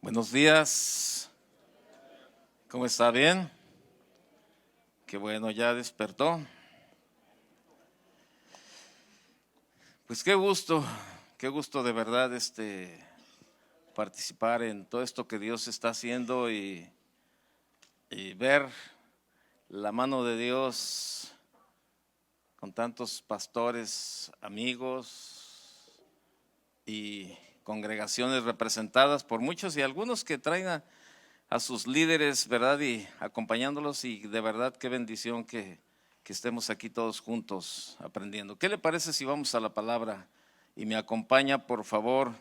Buenos días, ¿cómo está? ¿Bien? Qué bueno, ya despertó. Pues qué gusto de verdad participar en todo esto que Dios está haciendo y ver la mano de Dios con tantos pastores, amigos y congregaciones representadas por muchos y algunos que traen a sus líderes, ¿verdad? Y acompañándolos, y de verdad qué bendición que estemos aquí todos juntos aprendiendo. ¿Qué le parece si vamos a la palabra y me acompaña, por favor,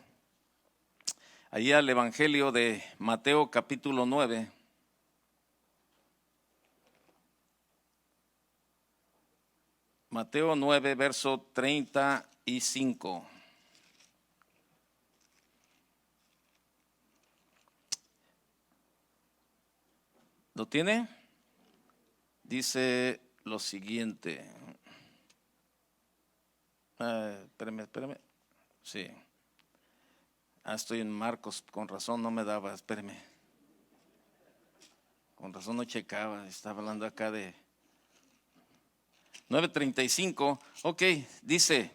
allí al Evangelio de Mateo capítulo 9? Mateo 9, verso 35. ¿Lo tiene? Dice lo siguiente. Espérame. Sí. Estoy en Marcos, con razón no me daba, espérame. Con razón no checaba, estaba hablando acá de 9:35. Ok, dice: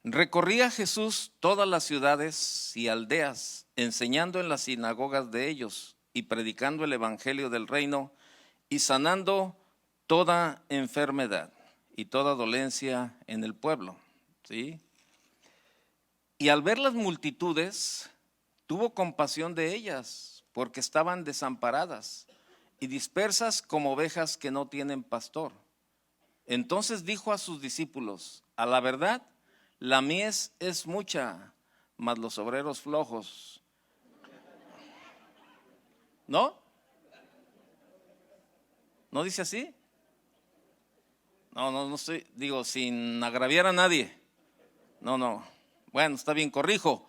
recorría Jesús todas las ciudades y aldeas, enseñando en las sinagogas de ellos y predicando el evangelio del reino y sanando toda enfermedad y toda dolencia en el pueblo. ¿Sí? Y al ver las multitudes, tuvo compasión de ellas, porque estaban desamparadas y dispersas como ovejas que no tienen pastor. Entonces dijo a sus discípulos: a la verdad, la mies es mucha, mas los obreros flojos. ¿No? ¿No dice así? No estoy, digo, sin agraviar a nadie. No. Bueno, está bien, corrijo.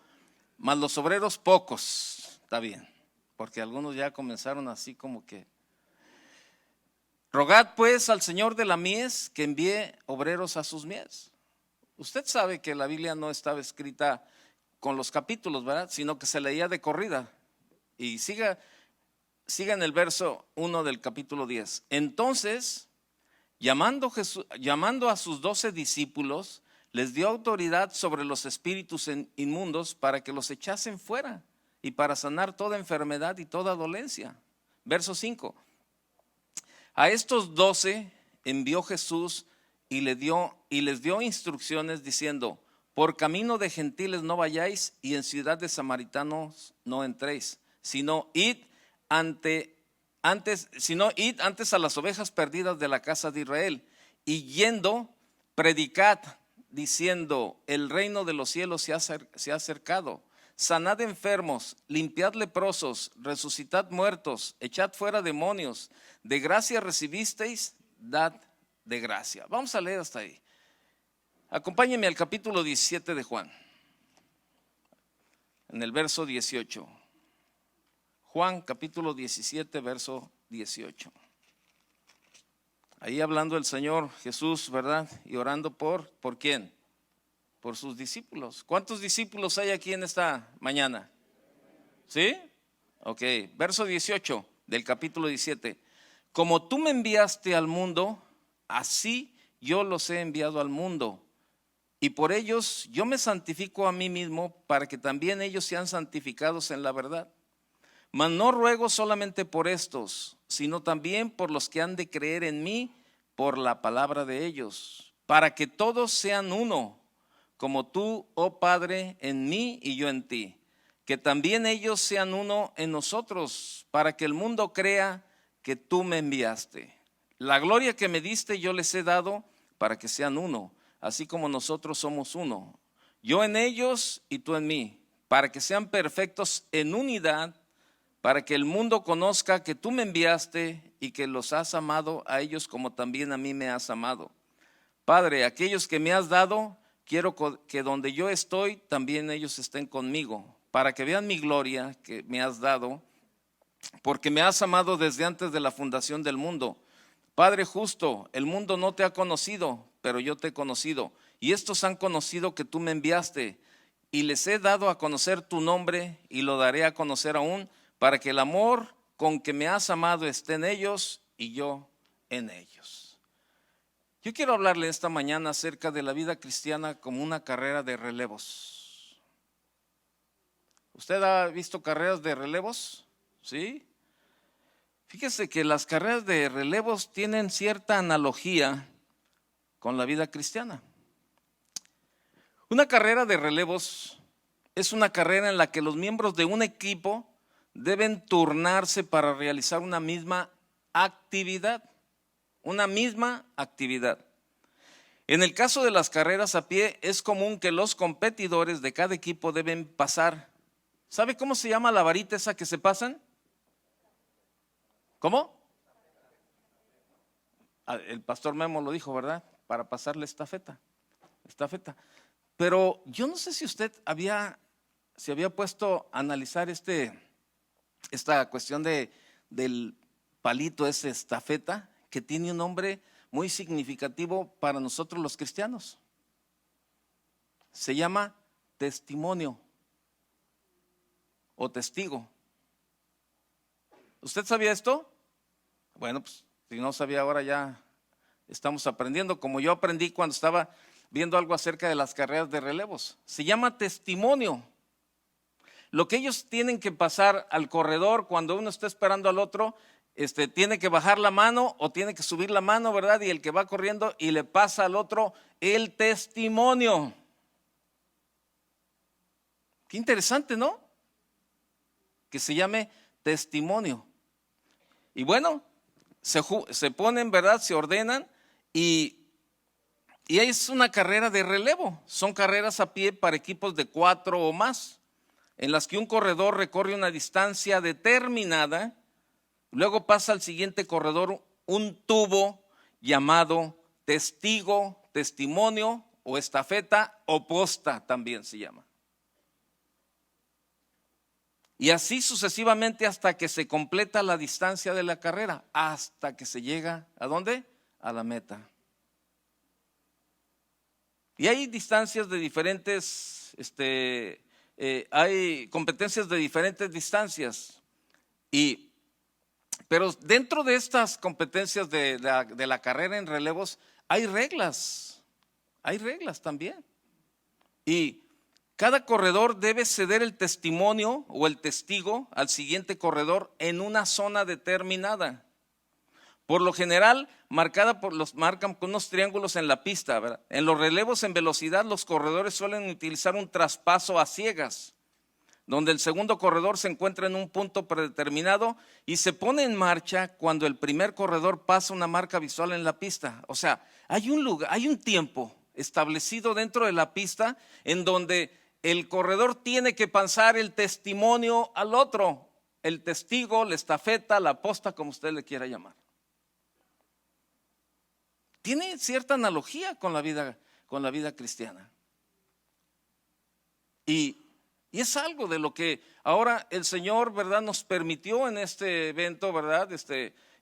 Mas los obreros pocos, está bien. Porque algunos ya comenzaron así como que. Rogad pues al Señor de la mies que envíe obreros a sus mies. Usted sabe que la Biblia no estaba escrita con los capítulos, ¿verdad? Sino que se leía de corrida. Y siga en el verso 1 del capítulo 10. Entonces, llamando a sus 12 discípulos, les dio autoridad sobre los espíritus inmundos para que los echasen fuera y para sanar toda enfermedad y toda dolencia. Verso 5. A estos 12 envió Jesús y les dio instrucciones diciendo: por camino de gentiles no vayáis y en ciudad de samaritanos no entréis, sino id antes a las ovejas perdidas de la casa de Israel, y yendo predicad diciendo: el reino de los cielos se ha acercado. Sanad enfermos, limpiad leprosos, resucitad muertos, echad fuera demonios. De gracia recibisteis, dad de gracia. Vamos a leer hasta ahí. Acompáñenme al capítulo 17 de Juan, en el verso 18. Juan capítulo 17, verso 18. Ahí hablando el Señor Jesús, ¿verdad? Y orando ¿por quién? Por sus discípulos. ¿Cuántos discípulos hay aquí en esta mañana? ¿Sí? Ok, verso 18 del capítulo 17. Como tú me enviaste al mundo, así yo los he enviado al mundo. Y por ellos yo me santifico a mí mismo, para que también ellos sean santificados en la verdad. Mas no ruego solamente por estos, sino también por los que han de creer en mí por la palabra de ellos, para que todos sean uno, como tú, oh Padre, en mí y yo en ti, que también ellos sean uno en nosotros, para que el mundo crea que tú me enviaste. La gloria que me diste yo les he dado, para que sean uno, así como nosotros somos uno, yo en ellos y tú en mí, para que sean perfectos en unidad, para que el mundo conozca que tú me enviaste y que los has amado a ellos como también a mí me has amado. Padre, aquellos que me has dado, quiero que donde yo estoy, también ellos estén conmigo, para que vean mi gloria que me has dado, porque me has amado desde antes de la fundación del mundo. Padre justo, el mundo no te ha conocido, pero yo te he conocido, y estos han conocido que tú me enviaste. y les he dado a conocer tu nombre y lo daré a conocer aún, para que el amor con que me has amado esté en ellos y yo en ellos. Yo quiero hablarle esta mañana acerca de la vida cristiana como una carrera de relevos. ¿Usted ha visto carreras de relevos? ¿Sí? Fíjese que las carreras de relevos tienen cierta analogía con la vida cristiana. Una carrera de relevos es una carrera en la que los miembros de un equipo deben turnarse para realizar una misma actividad. Una misma actividad. En el caso de las carreras a pie, es común que los competidores de cada equipo deben pasar. ¿Sabe cómo se llama la varita esa que se pasan? ¿Cómo? El pastor Memo lo dijo, ¿verdad? Para pasar la estafeta. Pero yo no sé si usted se había puesto a analizar esta cuestión del palito ese estafeta, que tiene un nombre muy significativo para nosotros los cristianos. Se llama testimonio o testigo. ¿Usted sabía esto? Bueno, pues si no sabía, ahora ya estamos aprendiendo, como yo aprendí cuando estaba viendo algo acerca de las carreras de relevos. Se llama testimonio. Lo que ellos tienen que pasar al corredor cuando uno está esperando al otro, tiene que bajar la mano o tiene que subir la mano, ¿verdad? Y el que va corriendo y le pasa al otro el testimonio. Qué interesante, ¿no? Que se llame testimonio. Y bueno, se ponen, ¿verdad? Se ordenan y es una carrera de relevo. Son carreras a pie para equipos de 4 o más, en las que un corredor recorre una distancia determinada, luego pasa al siguiente corredor un tubo llamado testigo, testimonio o estafeta o posta también se llama. Y así sucesivamente hasta que se completa la distancia de la carrera, hasta que se llega, ¿a dónde? A la meta. Y hay distancias de diferentes, hay competencias de diferentes distancias. Pero dentro de estas competencias de la carrera en relevos hay reglas también. Y cada corredor debe ceder el testimonio o el testigo al siguiente corredor en una zona determinada. Por lo general, marcan con unos triángulos en la pista, ¿verdad? En los relevos en velocidad, los corredores suelen utilizar un traspaso a ciegas, donde el segundo corredor se encuentra en un punto predeterminado y se pone en marcha cuando el primer corredor pasa una marca visual en la pista. O sea, hay un tiempo establecido dentro de la pista en donde el corredor tiene que pasar el testimonio al otro, el testigo, la estafeta, la posta, como usted le quiera llamar. Tiene cierta analogía con la vida cristiana. Y es algo de lo que ahora el Señor, ¿verdad?, nos permitió en este evento, ¿verdad?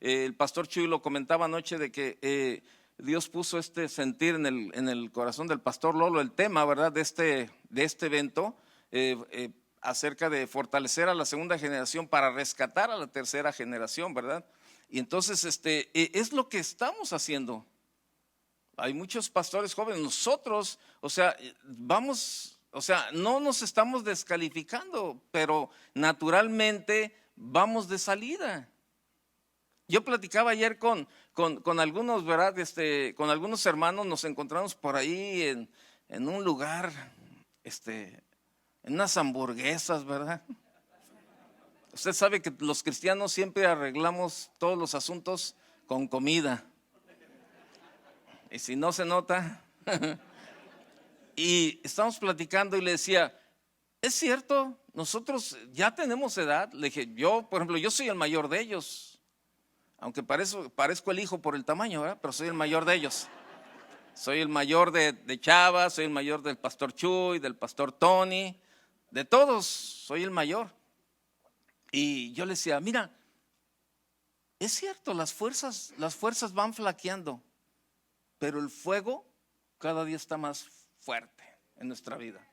El pastor Chuy lo comentaba anoche de que Dios puso este sentir en el corazón del pastor Lolo, el tema, ¿verdad?, de este evento, acerca de fortalecer a la segunda generación para rescatar a la tercera generación, ¿verdad? Y entonces es lo que estamos haciendo. Hay muchos pastores jóvenes, nosotros, no nos estamos descalificando, pero naturalmente vamos de salida. Yo platicaba ayer con algunos, ¿verdad? Con algunos hermanos, nos encontramos por ahí en un lugar, en unas hamburguesas, ¿verdad? Usted sabe que los cristianos siempre arreglamos todos los asuntos con comida. Y si no se nota, y estamos platicando y le decía, es cierto, nosotros ya tenemos edad. Le dije, por ejemplo, yo soy el mayor de ellos, aunque parezco el hijo por el tamaño, ¿verdad? Pero soy el mayor de ellos. Soy el mayor de Chava, soy el mayor del pastor Chuy, del pastor Tony, de todos, soy el mayor. Y yo le decía, mira, es cierto, las fuerzas van flaqueando, pero el fuego cada día está más fuerte en nuestra vida.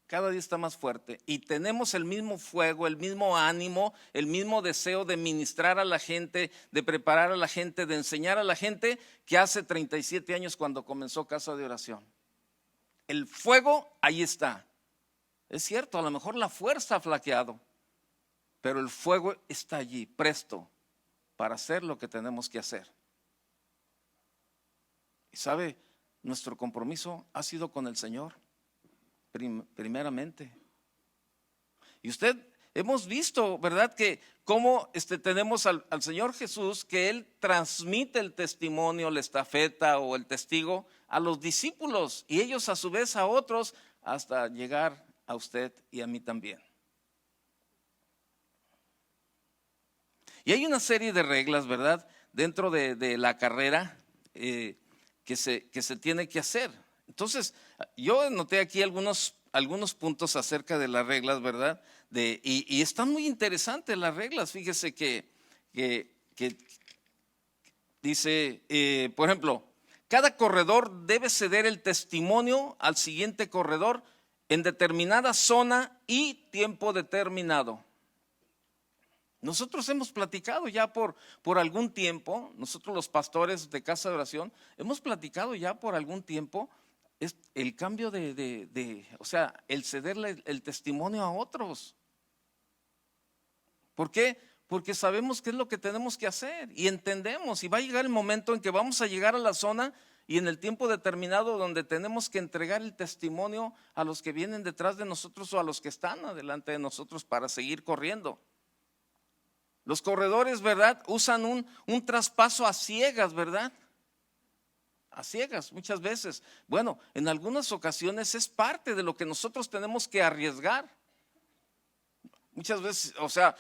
cada día está más fuerte y tenemos el mismo fuego, el mismo ánimo, el mismo deseo de ministrar a la gente, de preparar a la gente, de enseñar a la gente que hace 37 años cuando comenzó Casa de Oración. El fuego ahí está. Es cierto, a lo mejor la fuerza ha flaqueado, pero el fuego está allí, presto para hacer lo que tenemos que hacer. Y sabe, nuestro compromiso ha sido con el Señor, primeramente. Y usted, hemos visto, ¿verdad? Que cómo tenemos al Señor Jesús, que Él transmite el testimonio, la estafeta o el testigo a los discípulos y ellos a su vez a otros hasta llegar a usted y a mí también. Y hay una serie de reglas, ¿verdad? Dentro de la carrera que se tiene que hacer. Entonces, yo noté aquí algunos puntos acerca de las reglas, ¿verdad? Y están muy interesantes las reglas. Fíjese que dice, por ejemplo, cada corredor debe ceder el testimonio al siguiente corredor en determinada zona y tiempo determinado. Nosotros hemos platicado ya por algún tiempo, nosotros los pastores de Casa de Oración, hemos platicado ya por algún tiempo el cambio o sea, el cederle el testimonio a otros. ¿Por qué? Porque sabemos qué es lo que tenemos que hacer y entendemos, y va a llegar el momento en que vamos a llegar a la zona y en el tiempo determinado donde tenemos que entregar el testimonio a los que vienen detrás de nosotros o a los que están adelante de nosotros para seguir corriendo. Los corredores, ¿verdad? Usan un traspaso a ciegas, ¿verdad? A ciegas muchas veces. Bueno, en algunas ocasiones es parte de lo que nosotros tenemos que arriesgar. Muchas veces, o sea,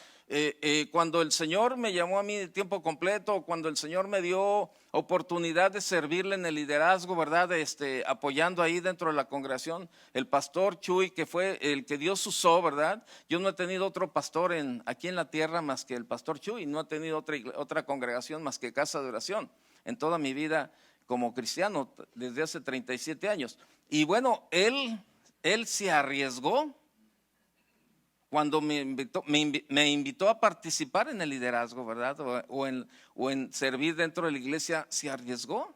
cuando el Señor me llamó a mí de tiempo completo, cuando el Señor me dio oportunidad de servirle en el liderazgo, ¿verdad? Apoyando ahí dentro de la congregación, el pastor Chuy, que fue el que Dios usó, ¿verdad? Yo no he tenido otro pastor aquí en la tierra más que el pastor Chuy, no he tenido otra congregación más que Casa de Oración en toda mi vida como cristiano, desde hace 37 años. Y bueno, él se arriesgó. Cuando me invitó a participar en el liderazgo, ¿verdad? O en servir dentro de la iglesia, se arriesgó.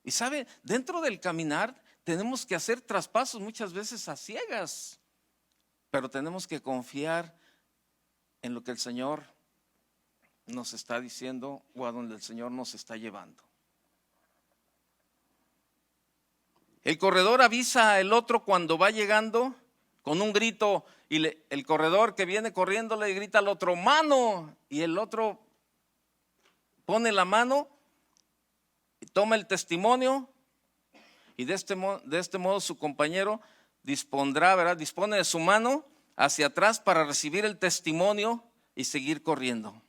Y sabe, dentro del caminar tenemos que hacer traspasos muchas veces a ciegas, pero tenemos que confiar en lo que el Señor nos está diciendo o a donde el Señor nos está llevando. El corredor avisa al otro cuando va llegando con un grito y el corredor que viene corriendo le grita al otro, mano, y el otro pone la mano y toma el testimonio y de este modo su compañero dispondrá, ¿verdad? Dispone de su mano hacia atrás para recibir el testimonio y seguir corriendo.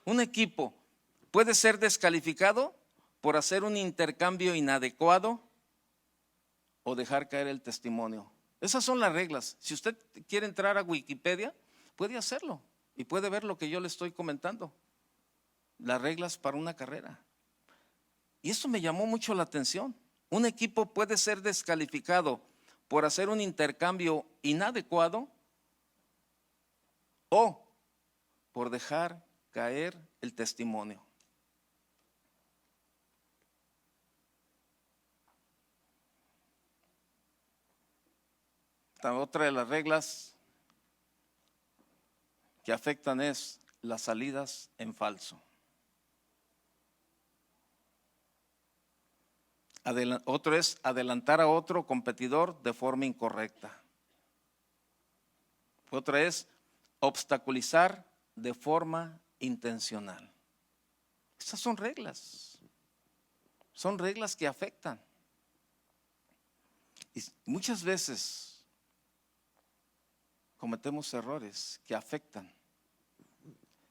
Un equipo puede ser descalificado por hacer un intercambio inadecuado o dejar caer el testimonio. Esas son las reglas. Si usted quiere entrar a Wikipedia, puede hacerlo y puede ver lo que yo le estoy comentando. Las reglas para una carrera. Y esto me llamó mucho la atención. Un equipo puede ser descalificado por hacer un intercambio inadecuado o por dejar caer el testimonio. Otra de las reglas que afectan es las salidas en falso. Otro es adelantar a otro competidor de forma incorrecta. Otra es obstaculizar de forma intencional. Estas son reglas que afectan. Y muchas veces cometemos errores que afectan.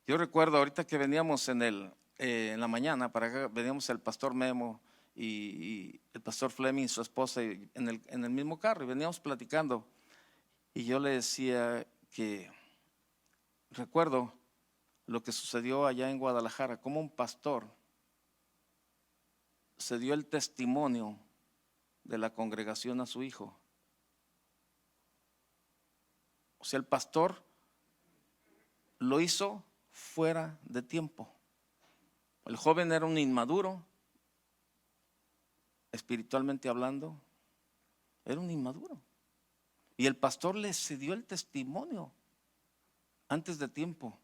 Yo recuerdo ahorita que veníamos en la mañana para acá, veníamos el pastor Memo y el pastor Fleming y su esposa en el mismo carro y veníamos platicando y yo le decía que recuerdo lo que sucedió allá en Guadalajara, como un pastor se dio el testimonio de la congregación a su hijo O sea, el pastor lo hizo fuera de tiempo. El joven era un inmaduro, espiritualmente hablando, era un inmaduro. Y el pastor le cedió el testimonio antes de tiempo.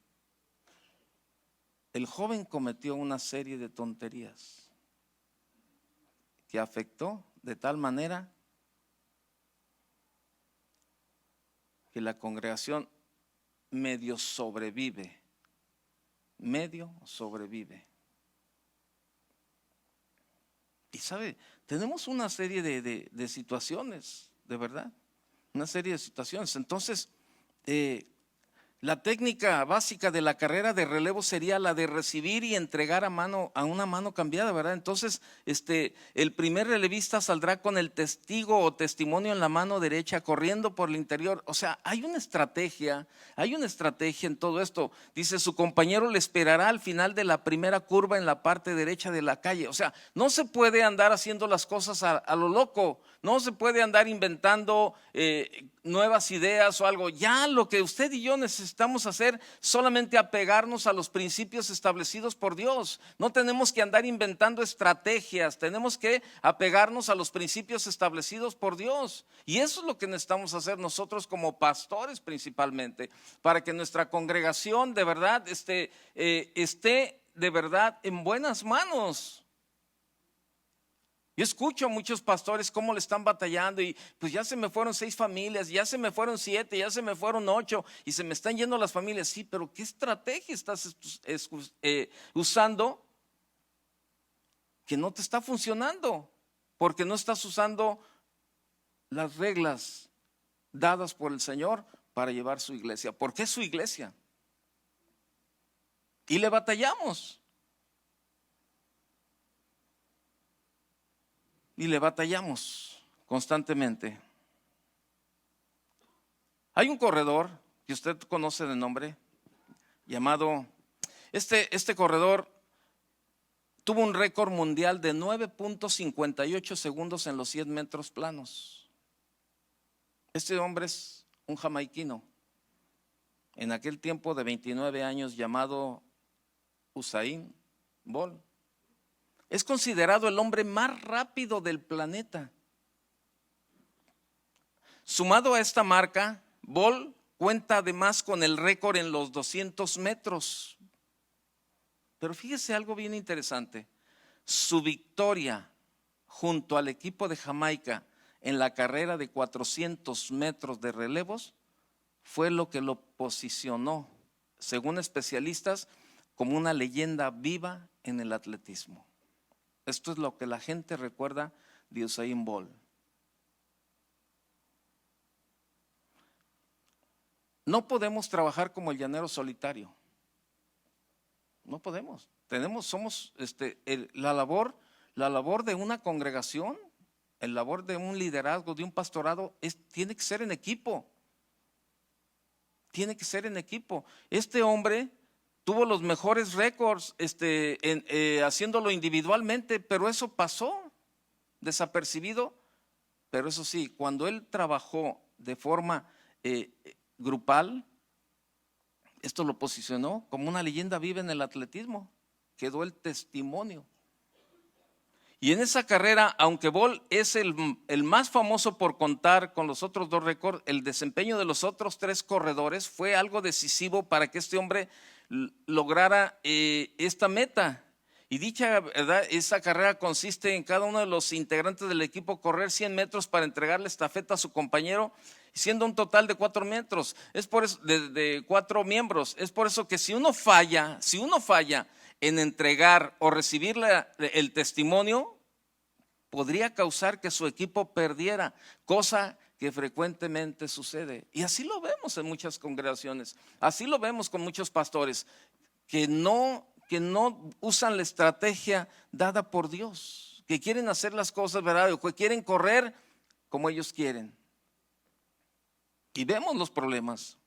El joven cometió una serie de tonterías que afectó de tal manera que la congregación medio sobrevive. Y sabe, tenemos una serie de situaciones, de verdad, una serie de situaciones. Entonces, la técnica básica de la carrera de relevo sería la de recibir y entregar a una mano cambiada, ¿verdad? Entonces, el primer relevista saldrá con el testigo o testimonio en la mano derecha, corriendo por el interior. O sea, hay una estrategia en todo esto. Dice, su compañero le esperará al final de la primera curva en la parte derecha de la calle. O sea, no se puede andar haciendo las cosas a lo loco. No se puede andar inventando nuevas ideas o algo. Ya lo que usted y yo necesitamos hacer, solamente apegarnos a los principios establecidos por Dios. No tenemos que andar inventando estrategias, tenemos que apegarnos a los principios establecidos por Dios. Y eso es lo que necesitamos hacer nosotros como pastores principalmente, para que nuestra congregación de verdad esté de verdad en buenas manos. Yo escucho a muchos pastores cómo le están batallando y pues ya se me fueron 6 familias, ya se me fueron 7, ya se me fueron 8 y se me están yendo las familias. Sí, pero ¿qué estrategia estás usando que no te está funcionando? Porque no estás usando las reglas dadas por el Señor para llevar su iglesia. Porque es su iglesia. Y le batallamos. Y le batallamos constantemente. Hay un corredor que usted conoce de nombre, llamado, este corredor tuvo un récord mundial de 9.58 segundos en los 100 metros planos. Este hombre es un jamaiquino, en aquel tiempo de 29 años, llamado Usain Bolt. Es considerado el hombre más rápido del planeta. Sumado a esta marca, Bolt cuenta además con el récord en los 200 metros. Pero fíjese algo bien interesante. Su victoria junto al equipo de Jamaica en la carrera de 400 metros de relevos fue lo que lo posicionó, según especialistas, como una leyenda viva en el atletismo. Esto es lo que la gente recuerda de Usain Bolt. No podemos trabajar como el llanero solitario. No podemos. Somos la labor de una congregación, el labor de un liderazgo, de un pastorado, tiene que ser en equipo. Tiene que ser en equipo. Este hombre tuvo los mejores récords haciéndolo individualmente, pero eso pasó desapercibido. Pero eso sí, cuando él trabajó de forma grupal, esto lo posicionó como una leyenda viva en el atletismo. Quedó el testimonio. Y en esa carrera, aunque Bolt es el más famoso por contar con los otros 2 récords, el desempeño de los otros 3 corredores fue algo decisivo para que este hombre lograra esta meta. Y dicha verdad, esa carrera consiste en cada uno de los integrantes del equipo correr 100 metros para entregarle estafeta a su compañero, siendo un total de 4 metros. Es por eso, de 4 miembros. Es por eso que si uno falla en entregar o recibir el testimonio, podría causar que su equipo perdiera, cosa que frecuentemente sucede. Y así lo vemos en muchas congregaciones, así lo vemos con muchos pastores que no usan la estrategia dada por Dios, que quieren hacer las cosas, ¿verdad? O que quieren correr como ellos quieren. Y vemos los problemas.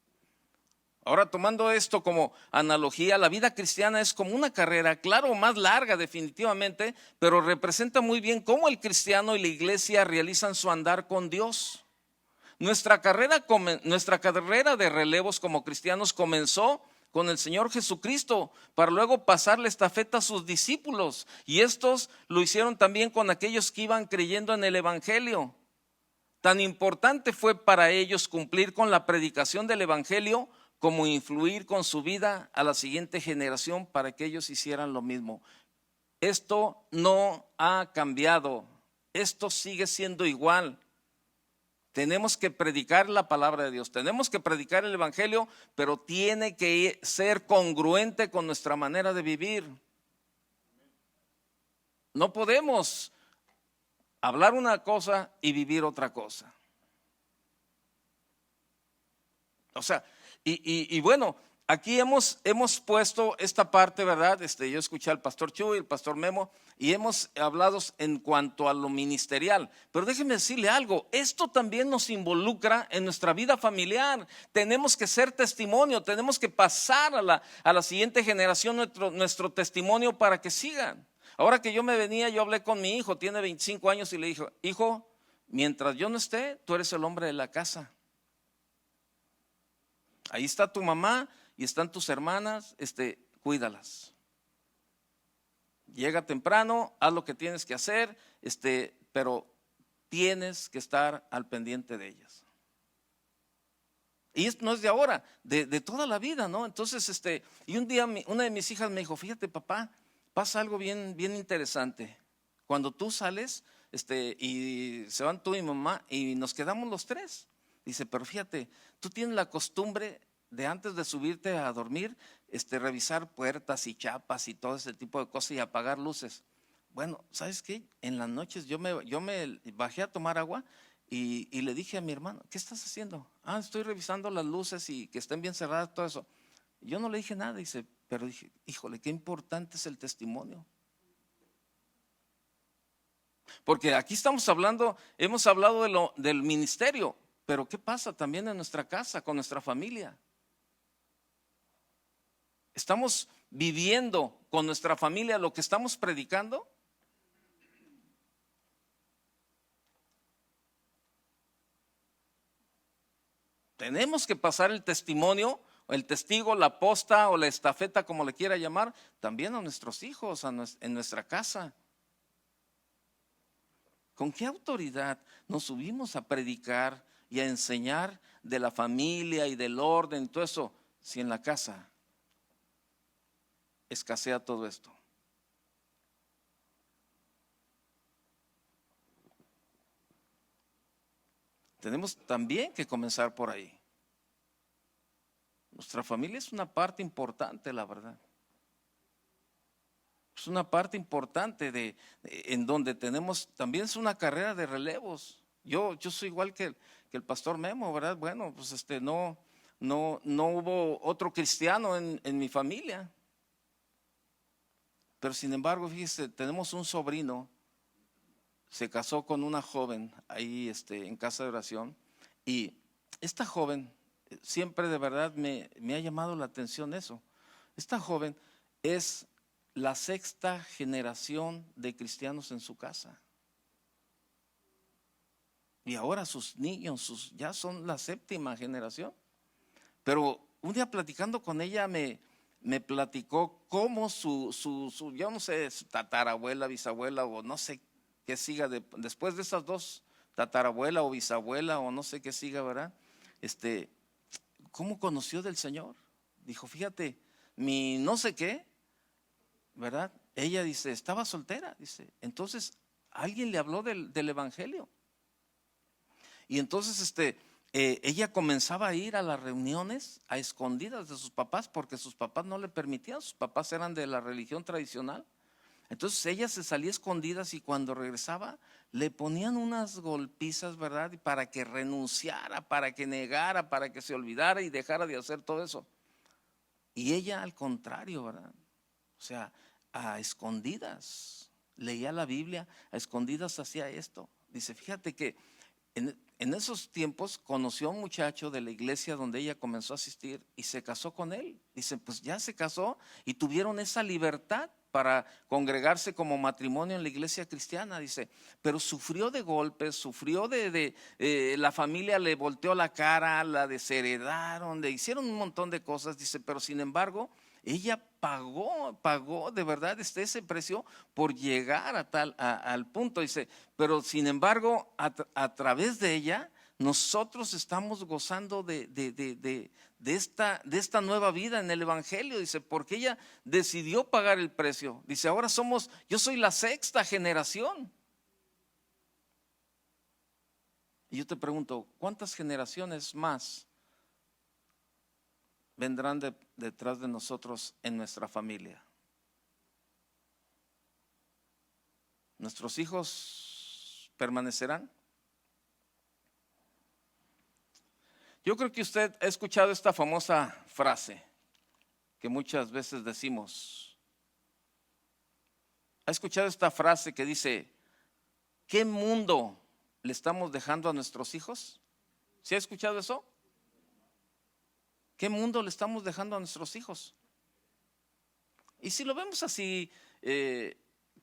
Ahora, tomando esto como analogía, la vida cristiana es como una carrera, claro, más larga definitivamente, pero representa muy bien cómo el cristiano y la iglesia realizan su andar con Dios. Nuestra carrera de relevos como cristianos comenzó con el Señor Jesucristo para luego pasar la estafeta a sus discípulos. Y estos lo hicieron también con aquellos que iban creyendo en el Evangelio. Tan importante fue para ellos cumplir con la predicación del Evangelio como influir con su vida a la siguiente generación para que ellos hicieran lo mismo. Esto no ha cambiado, esto sigue siendo igual. Tenemos que predicar la palabra de Dios, tenemos que predicar el Evangelio, pero tiene que ser congruente con nuestra manera de vivir. No podemos hablar una cosa y vivir otra cosa. O sea, y bueno, aquí hemos puesto esta parte, ¿verdad? Yo escuché al pastor Chuy, el pastor Memo, y hemos hablado en cuanto a lo ministerial. Pero déjenme decirle algo, esto también nos involucra en nuestra vida familiar. Tenemos que ser testimonio, tenemos que pasar a la siguiente generación nuestro testimonio para que sigan. Ahora que yo me venía, yo hablé con mi hijo, tiene 25 años, y le dije: hijo, mientras yo no esté, tú eres el hombre de la casa. Ahí está tu mamá y están tus hermanas, cuídalas. Llega temprano, haz lo que tienes que hacer, pero tienes que estar al pendiente de ellas. Y no es de ahora, de toda la vida, ¿no? Entonces, y un día una de mis hijas me dijo: fíjate, papá, pasa algo bien, bien interesante. Cuando tú sales, y se van tú y mamá y nos quedamos los tres. Dice: pero fíjate, tú tienes la costumbre de antes de subirte a dormir, revisar puertas y chapas y todo ese tipo de cosas y apagar luces. Bueno, ¿sabes qué? En las noches yo me bajé a tomar agua y le dije a mi hermano: ¿qué estás haciendo? Estoy revisando las luces y que estén bien cerradas, todo eso. Yo no le dije nada, dice, pero dije: híjole, qué importante es el testimonio. Porque aquí hemos hablado del ministerio, pero ¿qué pasa también en nuestra casa, con nuestra familia? ¿Estamos viviendo con nuestra familia lo que estamos predicando? Tenemos que pasar el testimonio, el testigo, la posta o la estafeta, como le quiera llamar, también a nuestros hijos, en nuestra casa. ¿Con qué autoridad nos subimos a predicar y a enseñar de la familia y del orden, todo eso, si en la casa escasea todo esto? Tenemos también que comenzar por ahí. Nuestra familia es una parte importante, la verdad. Es una parte importante en donde tenemos, también es una carrera de relevos. Yo soy igual que el pastor Memo, ¿verdad? Bueno, pues no hubo otro cristiano en mi familia. Pero sin embargo, fíjese, tenemos un sobrino, se casó con una joven ahí en casa de oración, y esta joven siempre de verdad me ha llamado la atención eso. Esta joven es la sexta generación de cristianos en su casa. Y ahora sus niños ya son la séptima generación. Pero un día platicando con ella me platicó cómo yo no sé, su tatarabuela, bisabuela o no sé qué siga después de esas dos, tatarabuela o bisabuela o no sé qué siga, ¿verdad? ¿Cómo conoció del Señor? Dijo: fíjate, mi no sé qué, ¿verdad? Ella dice, estaba soltera, dice. Entonces alguien le habló del evangelio. Y entonces ella comenzaba a ir a las reuniones a escondidas de sus papás, porque sus papás no le permitían, sus papás eran de la religión tradicional. Entonces ella se salía escondidas y cuando regresaba le ponían unas golpizas, ¿verdad? Y para que renunciara, para que negara, para que se olvidara y dejara de hacer todo eso. Y ella al contrario, ¿verdad? O sea, a escondidas leía la Biblia, a escondidas hacía esto. Dice: fíjate que en en esos tiempos conoció a un muchacho de la iglesia donde ella comenzó a asistir y se casó con él. Dice, pues ya se casó y tuvieron esa libertad para congregarse como matrimonio en la iglesia cristiana. Dice, pero sufrió de golpes, sufrió la familia le volteó la cara, la desheredaron, le hicieron un montón de cosas. Dice, pero sin embargo, ella pagó de verdad ese precio por llegar al punto. Dice, pero sin embargo, a través de ella, nosotros estamos gozando de esta nueva vida en el evangelio. Dice, porque ella decidió pagar el precio. Dice, ahora yo soy la sexta generación. Y yo te pregunto, ¿cuántas generaciones más vendrán detrás de nosotros en nuestra familia? ¿Nuestros hijos permanecerán? Yo creo que usted ha escuchado esta famosa frase que muchas veces decimos. ¿Ha escuchado esta frase que dice, ¿qué mundo le estamos dejando a nuestros hijos? ¿Sí ha escuchado eso? ¿Qué mundo le estamos dejando a nuestros hijos? Y si lo vemos así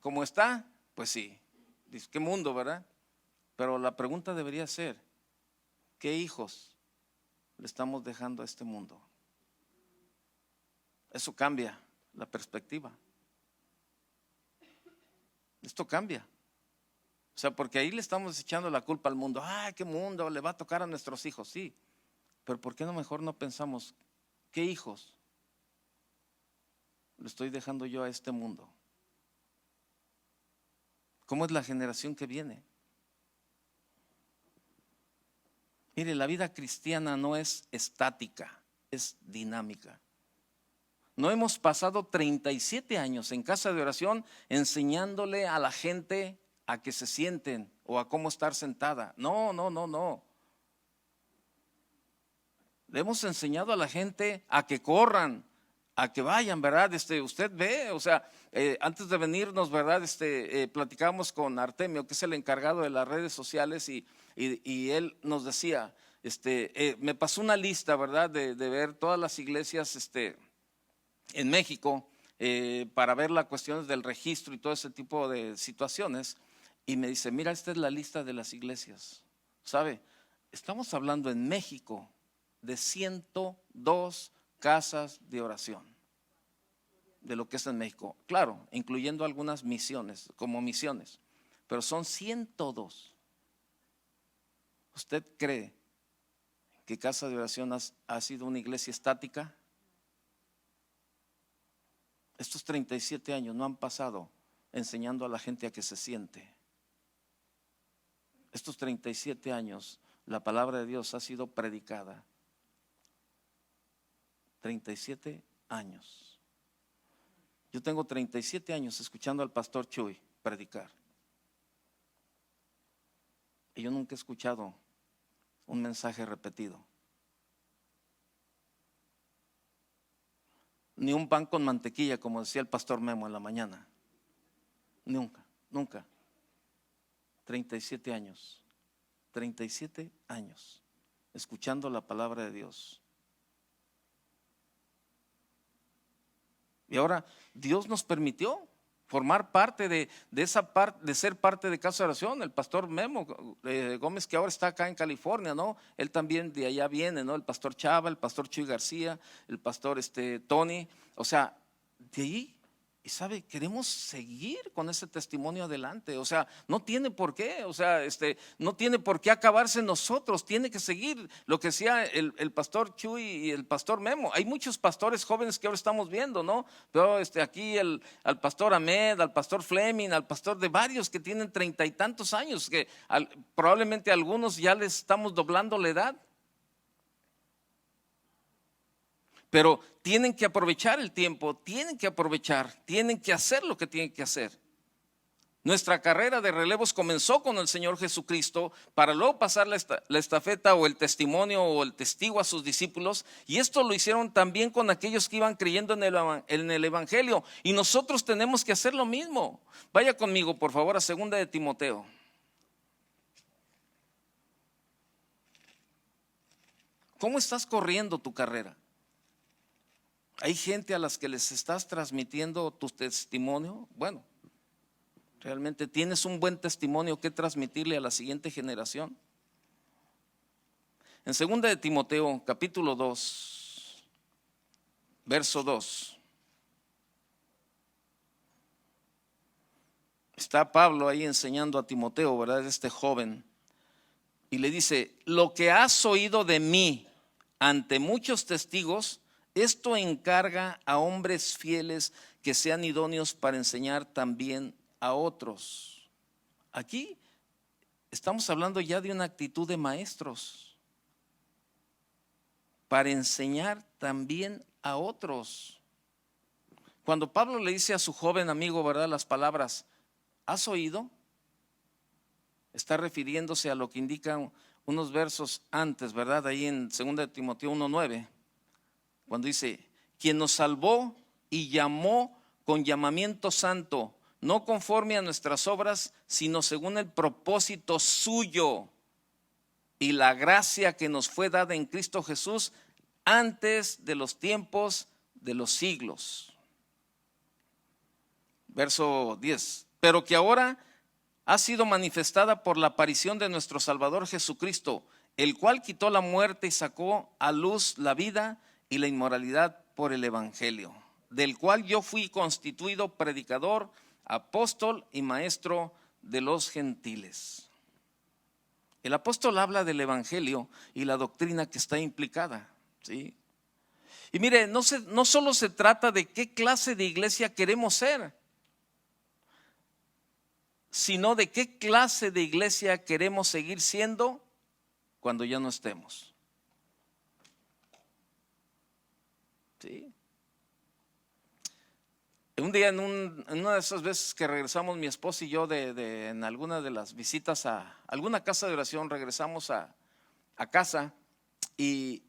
como está, pues sí, dice, ¿qué mundo, verdad? Pero la pregunta debería ser, ¿qué hijos le estamos dejando a este mundo? Eso cambia la perspectiva. Esto cambia. O sea, porque ahí le estamos echando la culpa al mundo. ¡Ay, qué mundo le va a tocar a nuestros hijos! Sí. Pero ¿por qué mejor no pensamos qué hijos le estoy dejando yo a este mundo? ¿Cómo es la generación que viene? Mire, la vida cristiana no es estática, es dinámica. No hemos pasado 37 años en casa de oración enseñándole a la gente a que se sienten o a cómo estar sentada. No. Le hemos enseñado a la gente a que corran, a que vayan, ¿verdad? Usted ve, o sea, antes de venirnos, ¿verdad? Platicábamos con Artemio, que es el encargado de las redes sociales, y él nos decía, me pasó una lista, ¿verdad? De ver todas las iglesias, en México, para ver las cuestiones del registro y todo ese tipo de situaciones, y me dice, mira, esta es la lista de las iglesias, ¿sabe? Estamos hablando en México de 102 casas de oración, de lo que es en México, claro, incluyendo algunas misiones, como misiones, pero son 102. ¿Usted cree que casa de oración ha sido una iglesia estática? Estos 37 años no han pasado enseñando a la gente a que se siente. Estos 37 años la palabra de Dios ha sido predicada. 37 años. Yo tengo 37 años escuchando al pastor Chuy predicar. Y yo nunca he escuchado un mensaje repetido. Ni un pan con mantequilla, como decía el pastor Memo en la mañana. Nunca. 37 años. 37 años escuchando la palabra de Dios. Y ahora Dios nos permitió formar parte de esa parte, de ser parte de casa de oración. El pastor Memo Gómez, que ahora está acá en California, ¿no? Él también de allá viene, ¿no? El pastor Chava, el pastor Chuy García, el pastor Tony, o sea, de ahí. Y sabe, queremos seguir con ese testimonio adelante. O sea, no tiene por qué, o sea, no tiene por qué acabarse en nosotros. Tiene que seguir lo que decía el pastor Chuy y el pastor Memo. Hay muchos pastores jóvenes que ahora estamos viendo, ¿no? Pero aquí al pastor Ahmed, al pastor Fleming, al pastor de varios que tienen 30 y tantos años, que probablemente a algunos ya les estamos doblando la edad. Pero tienen que aprovechar el tiempo, tienen que hacer lo que tienen que hacer. Nuestra carrera de relevos comenzó con el Señor Jesucristo para luego pasar la estafeta o el testimonio o el testigo a sus discípulos, y esto lo hicieron también con aquellos que iban creyendo en el Evangelio, y nosotros tenemos que hacer lo mismo. Vaya conmigo por favor a 2 de Timoteo. ¿Cómo estás corriendo tu carrera? ¿Hay gente a las que les estás transmitiendo tu testimonio? Bueno, ¿realmente tienes un buen testimonio que transmitirle a la siguiente generación? En 2 de Timoteo, capítulo 2, verso 2. Está Pablo ahí enseñando a Timoteo, ¿verdad? Este joven. Y le dice: lo que has oído de mí ante muchos testigos, esto encarga a hombres fieles que sean idóneos para enseñar también a otros. Aquí estamos hablando ya de una actitud de maestros, para enseñar también a otros. Cuando Pablo le dice a su joven amigo, ¿verdad?, las palabras, ¿has oído?, está refiriéndose a lo que indican unos versos antes, ¿verdad? Ahí en 2 de Timoteo 1:9, cuando dice: quien nos salvó y llamó con llamamiento santo, no conforme a nuestras obras, sino según el propósito suyo y la gracia que nos fue dada en Cristo Jesús antes de los tiempos de los siglos. Verso 10, pero que ahora ha sido manifestada por la aparición de nuestro Salvador Jesucristo, el cual quitó la muerte y sacó a luz la vida y la inmoralidad por el Evangelio, del cual yo fui constituido predicador, apóstol y maestro de los gentiles. El apóstol habla del Evangelio y la doctrina que está implicada, ¿sí? Y mire, no solo se trata de qué clase de iglesia queremos ser, sino de qué clase de iglesia queremos seguir siendo cuando ya no estemos. ¿Sí? Un día en una de esas veces que regresamos mi esposa y yo en alguna de las visitas a alguna casa de oración, regresamos a casa y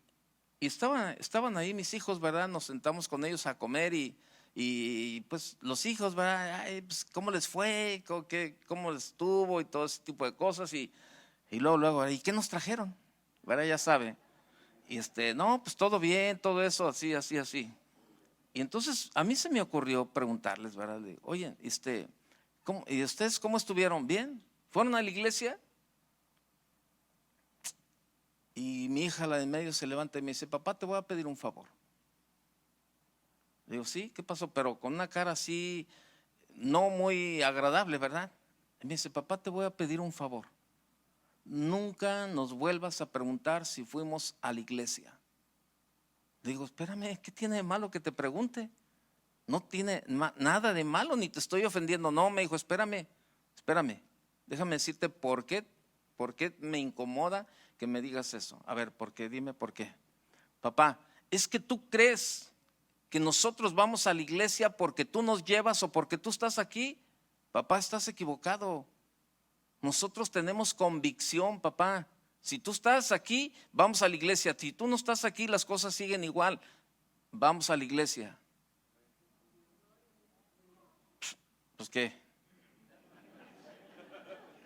estaban ahí mis hijos, ¿verdad? Nos sentamos con ellos a comer y pues los hijos, ¿verdad? Ay, pues, ¿cómo les fue? ¿Cómo les estuvo? Y todo ese tipo de cosas. Y luego, ¿y qué nos trajeron? ¿Verdad? Ya sabe. Y no, pues todo bien, todo eso, así. Y entonces a mí se me ocurrió preguntarles, ¿verdad? Oye, ¿y ustedes cómo estuvieron? ¿Bien? ¿Fueron a la iglesia? Y mi hija, la de en medio, se levanta y me dice: papá, te voy a pedir un favor. Le digo: sí, ¿qué pasó? Pero con una cara así no muy agradable, ¿verdad? Y me dice: papá, te voy a pedir un favor. Nunca nos vuelvas a preguntar si fuimos a la iglesia. Le digo: espérame, ¿qué tiene de malo que te pregunte? No tiene nada de malo, ni te estoy ofendiendo. No, me dijo: espérame, déjame decirte por qué me incomoda que me digas eso. A ver, ¿por qué? Dime por qué. Papá, es que tú crees que nosotros vamos a la iglesia porque tú nos llevas o porque tú estás aquí. Papá, estás equivocado. Nosotros tenemos convicción, papá. Si tú estás aquí, vamos a la iglesia. Si tú no estás aquí, las cosas siguen igual. Vamos a la iglesia. Pues qué,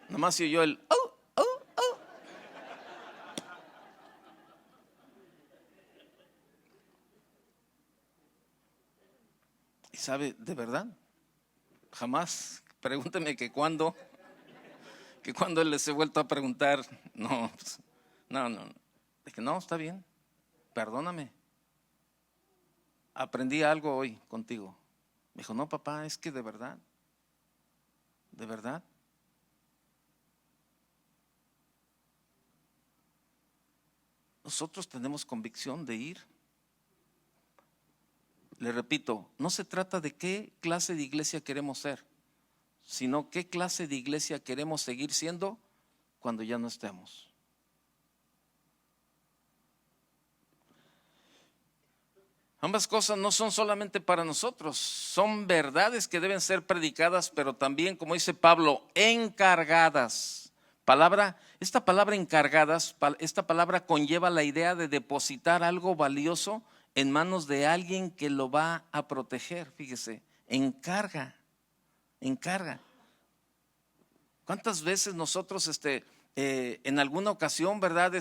nomás se oyó el oh. Y sabe, de verdad, jamás, pregúnteme que cuándo les he vuelto a preguntar. No, pues, no. Dije: no, está bien, perdóname, aprendí algo hoy contigo. Me dijo: no, papá, es que de verdad, nosotros tenemos convicción de ir. Le repito, no se trata de qué clase de iglesia queremos ser, sino qué clase de iglesia queremos seguir siendo cuando ya no estemos. Ambas cosas no son solamente para nosotros, son verdades que deben ser predicadas, pero también, como dice Pablo, encargadas. Esta palabra encargadas, esta palabra conlleva la idea de depositar algo valioso en manos de alguien que lo va a proteger. Fíjese, encarga. ¿Cuántas veces nosotros en alguna ocasión, ¿verdad?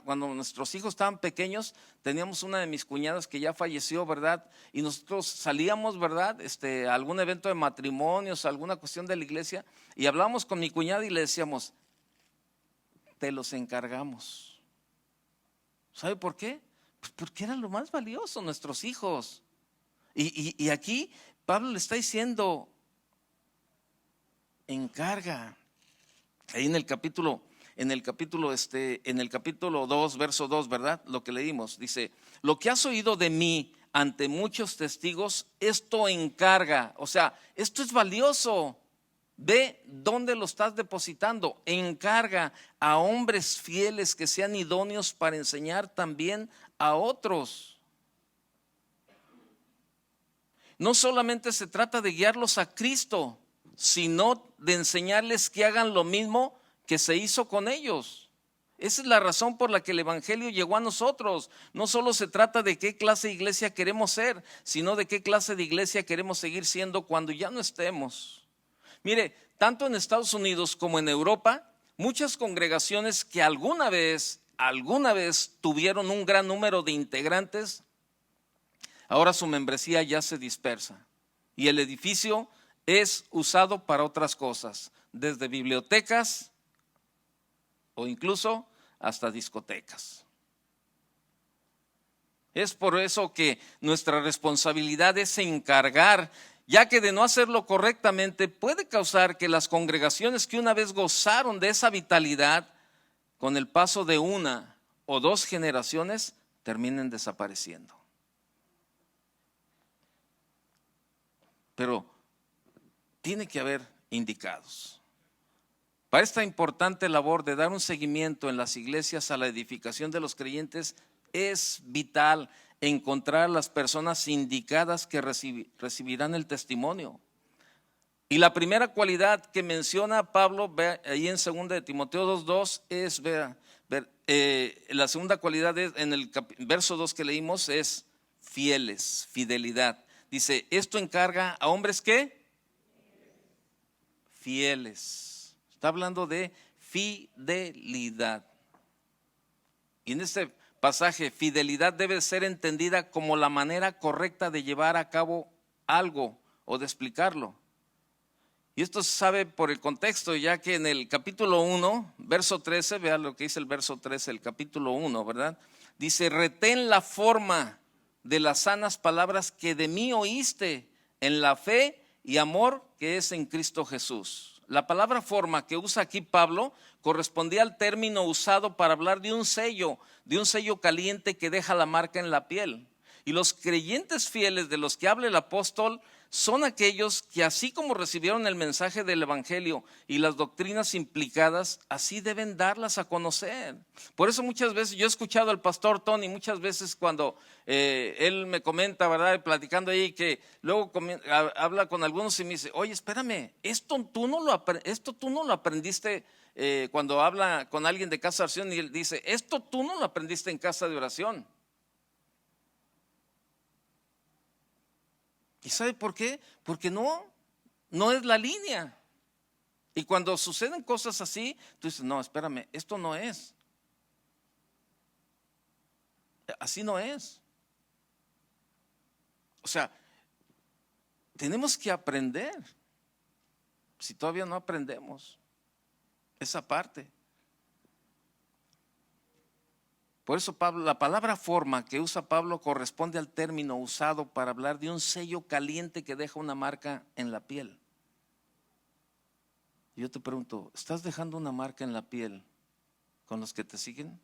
Cuando nuestros hijos estaban pequeños, teníamos una de mis cuñadas que ya falleció, ¿verdad? Y nosotros salíamos, ¿verdad? A algún evento de matrimonios, alguna cuestión de la iglesia, y hablábamos con mi cuñada y le decíamos, te los encargamos. ¿Sabe por qué? Pues porque eran lo más valioso, nuestros hijos. Y aquí Pablo le está diciendo, encarga. Ahí en el capítulo 2, verso 2, ¿verdad? Lo que leímos, dice, lo que has oído de mí ante muchos testigos, esto encarga. O sea, esto es valioso. Ve dónde lo estás depositando. Encarga a hombres fieles que sean idóneos para enseñar también a otros. No solamente se trata de guiarlos a Cristo, sino de enseñarles que hagan lo mismo que se hizo con ellos. Esa es la razón por la que el evangelio llegó a nosotros. No solo se trata de qué clase de iglesia queremos ser, sino de qué clase de iglesia queremos seguir siendo cuando ya no estemos. Mire, tanto en Estados Unidos como en Europa, muchas congregaciones que alguna vez tuvieron un gran número de integrantes, ahora su membresía ya se dispersa y el edificio es usado para otras cosas, desde bibliotecas o incluso hasta discotecas. Es por eso que nuestra responsabilidad es encargar, ya que de no hacerlo correctamente puede causar que las congregaciones que una vez gozaron de esa vitalidad, con el paso de una o dos generaciones, terminen desapareciendo. Pero tiene que haber indicados. Para esta importante labor de dar un seguimiento en las iglesias a la edificación de los creyentes, es vital encontrar a las personas indicadas que recibirán el testimonio. Y la primera cualidad que menciona Pablo ahí en 2 de Timoteo 2:2 es, la segunda cualidad es, en el verso 2 que leímos, es fieles, fidelidad. Dice, esto encarga a hombres ¿qué? Fieles. Está hablando de fidelidad. Y en este pasaje, fidelidad debe ser entendida como la manera correcta de llevar a cabo algo o de explicarlo. Y esto se sabe por el contexto, ya que en el capítulo 1, verso 13, vean lo que dice el verso 13, el capítulo 1, ¿verdad? Dice, retén la forma de las sanas palabras que de mí oíste en la fe y amor que es en Cristo Jesús. La palabra forma que usa aquí Pablo correspondía al término usado para hablar de un sello caliente que deja la marca en la piel. Y los creyentes fieles de los que habla el apóstol son aquellos que, así como recibieron el mensaje del evangelio y las doctrinas implicadas, así deben darlas a conocer. Por eso muchas veces yo he escuchado al pastor Tony, muchas veces cuando él me comenta, ¿verdad? Platicando ahí, que luego habla con algunos y me dice, oye, espérame, esto tú no lo aprendiste cuando habla con alguien de casa de oración, y él dice, esto tú no lo aprendiste en casa de oración. ¿Y sabe por qué? Porque no es la línea. Y cuando suceden cosas así, tú dices, no, espérame, esto no es. Así no es. O sea, tenemos que aprender. Si todavía no aprendemos esa parte. Por eso Pablo, la palabra forma que usa Pablo corresponde al término usado para hablar de un sello caliente que deja una marca en la piel. Y yo te pregunto, ¿estás dejando una marca en la piel con los que te siguen?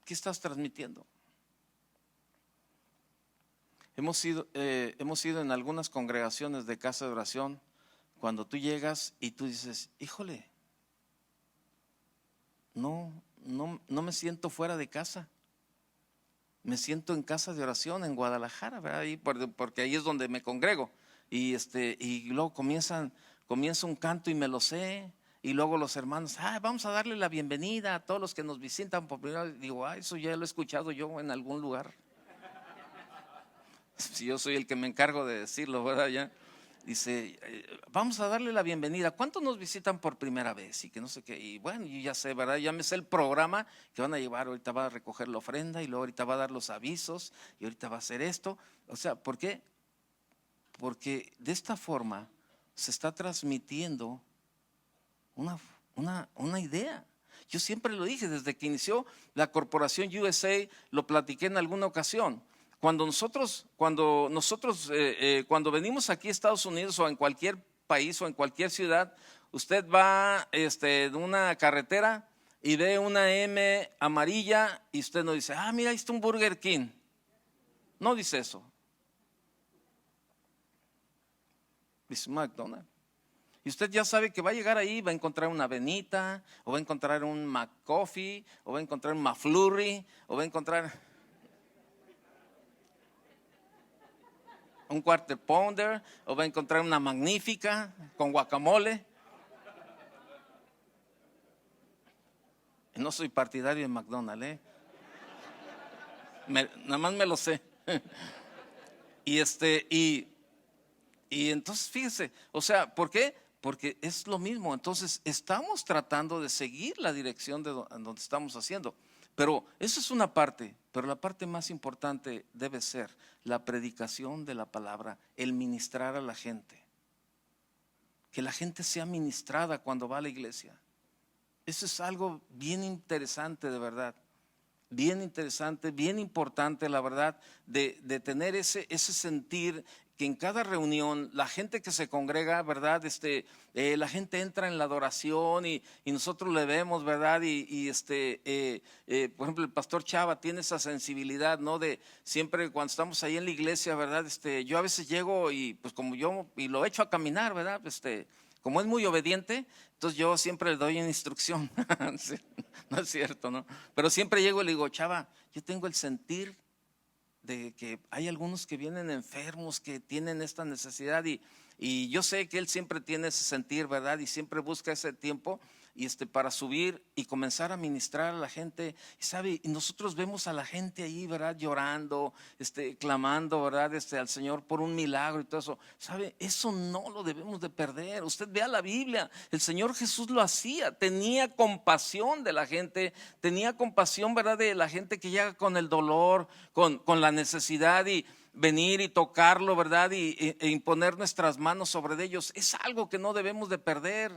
¿Qué estás transmitiendo? Hemos ido en algunas congregaciones de casa de oración cuando tú llegas y tú dices, híjole, no me siento fuera de casa. Me siento en casa de oración en Guadalajara, ¿verdad? Porque ahí es donde me congrego. Y luego comienza un canto y me lo sé. Y luego los hermanos, vamos a darle la bienvenida a todos los que nos visitan por primera vez. Digo, eso ya lo he escuchado yo en algún lugar. Si yo soy el que me encargo de decirlo, ¿verdad? Ya. dice, vamos a darle la bienvenida. ¿Cuántos nos visitan por primera vez? Y que no sé qué. Y bueno, yo ya sé, ¿verdad? Ya me sé el programa que van a llevar. Ahorita va a recoger la ofrenda y luego ahorita va a dar los avisos y ahorita va a hacer esto. O sea, ¿por qué? Porque de esta forma se está transmitiendo una idea. Yo siempre lo dije, desde que inició la corporación USA, lo platiqué en alguna ocasión. Cuando venimos aquí a Estados Unidos o en cualquier país o en cualquier ciudad, usted va en una carretera y ve una M amarilla y usted no dice, mira, ahí está un Burger King. No dice eso. Dice McDonald's. Y usted ya sabe que va a llegar ahí, va a encontrar una avenita, o va a encontrar un McCoffee, o va a encontrar un McFlurry, o va a encontrar un Quarter Pounder, o va a encontrar una magnífica con guacamole. No soy partidario de McDonald's, nada más me lo sé. Y entonces fíjese, o sea, ¿por qué? Porque es lo mismo. Entonces estamos tratando de seguir la dirección de donde estamos haciendo. Pero eso es una parte, pero la parte más importante debe ser la predicación de la palabra, el ministrar a la gente. Que la gente sea ministrada cuando va a la iglesia. Eso es algo bien interesante, de verdad. Bien interesante, bien importante, la verdad, de tener ese sentir que en cada reunión la gente que se congrega, ¿verdad? La gente entra en la adoración y nosotros le vemos, ¿verdad? Por ejemplo, el pastor Chava tiene esa sensibilidad, ¿no? De siempre cuando estamos ahí en la iglesia, ¿verdad? Yo a veces llego y pues como yo, y lo echo a caminar, ¿verdad? Como es muy obediente, entonces yo siempre le doy una instrucción. No es cierto, ¿no? Pero siempre llego y le digo, Chava, yo tengo el sentir de que hay algunos que vienen enfermos, que tienen esta necesidad y yo sé que él siempre tiene ese sentir, ¿verdad? Y siempre busca ese tiempo para subir y comenzar a ministrar a la gente. Y sabe, y nosotros vemos a la gente ahí, ¿verdad? Llorando, clamando, ¿verdad? Al Señor por un milagro y todo eso. Sabe, eso no lo debemos de perder. Usted vea la Biblia, el Señor Jesús lo hacía, tenía compasión de la gente, tenía compasión, ¿verdad? De la gente que llega con el dolor, con la necesidad y venir y tocarlo, ¿verdad? E imponer nuestras manos sobre ellos. Es algo que no debemos de perder.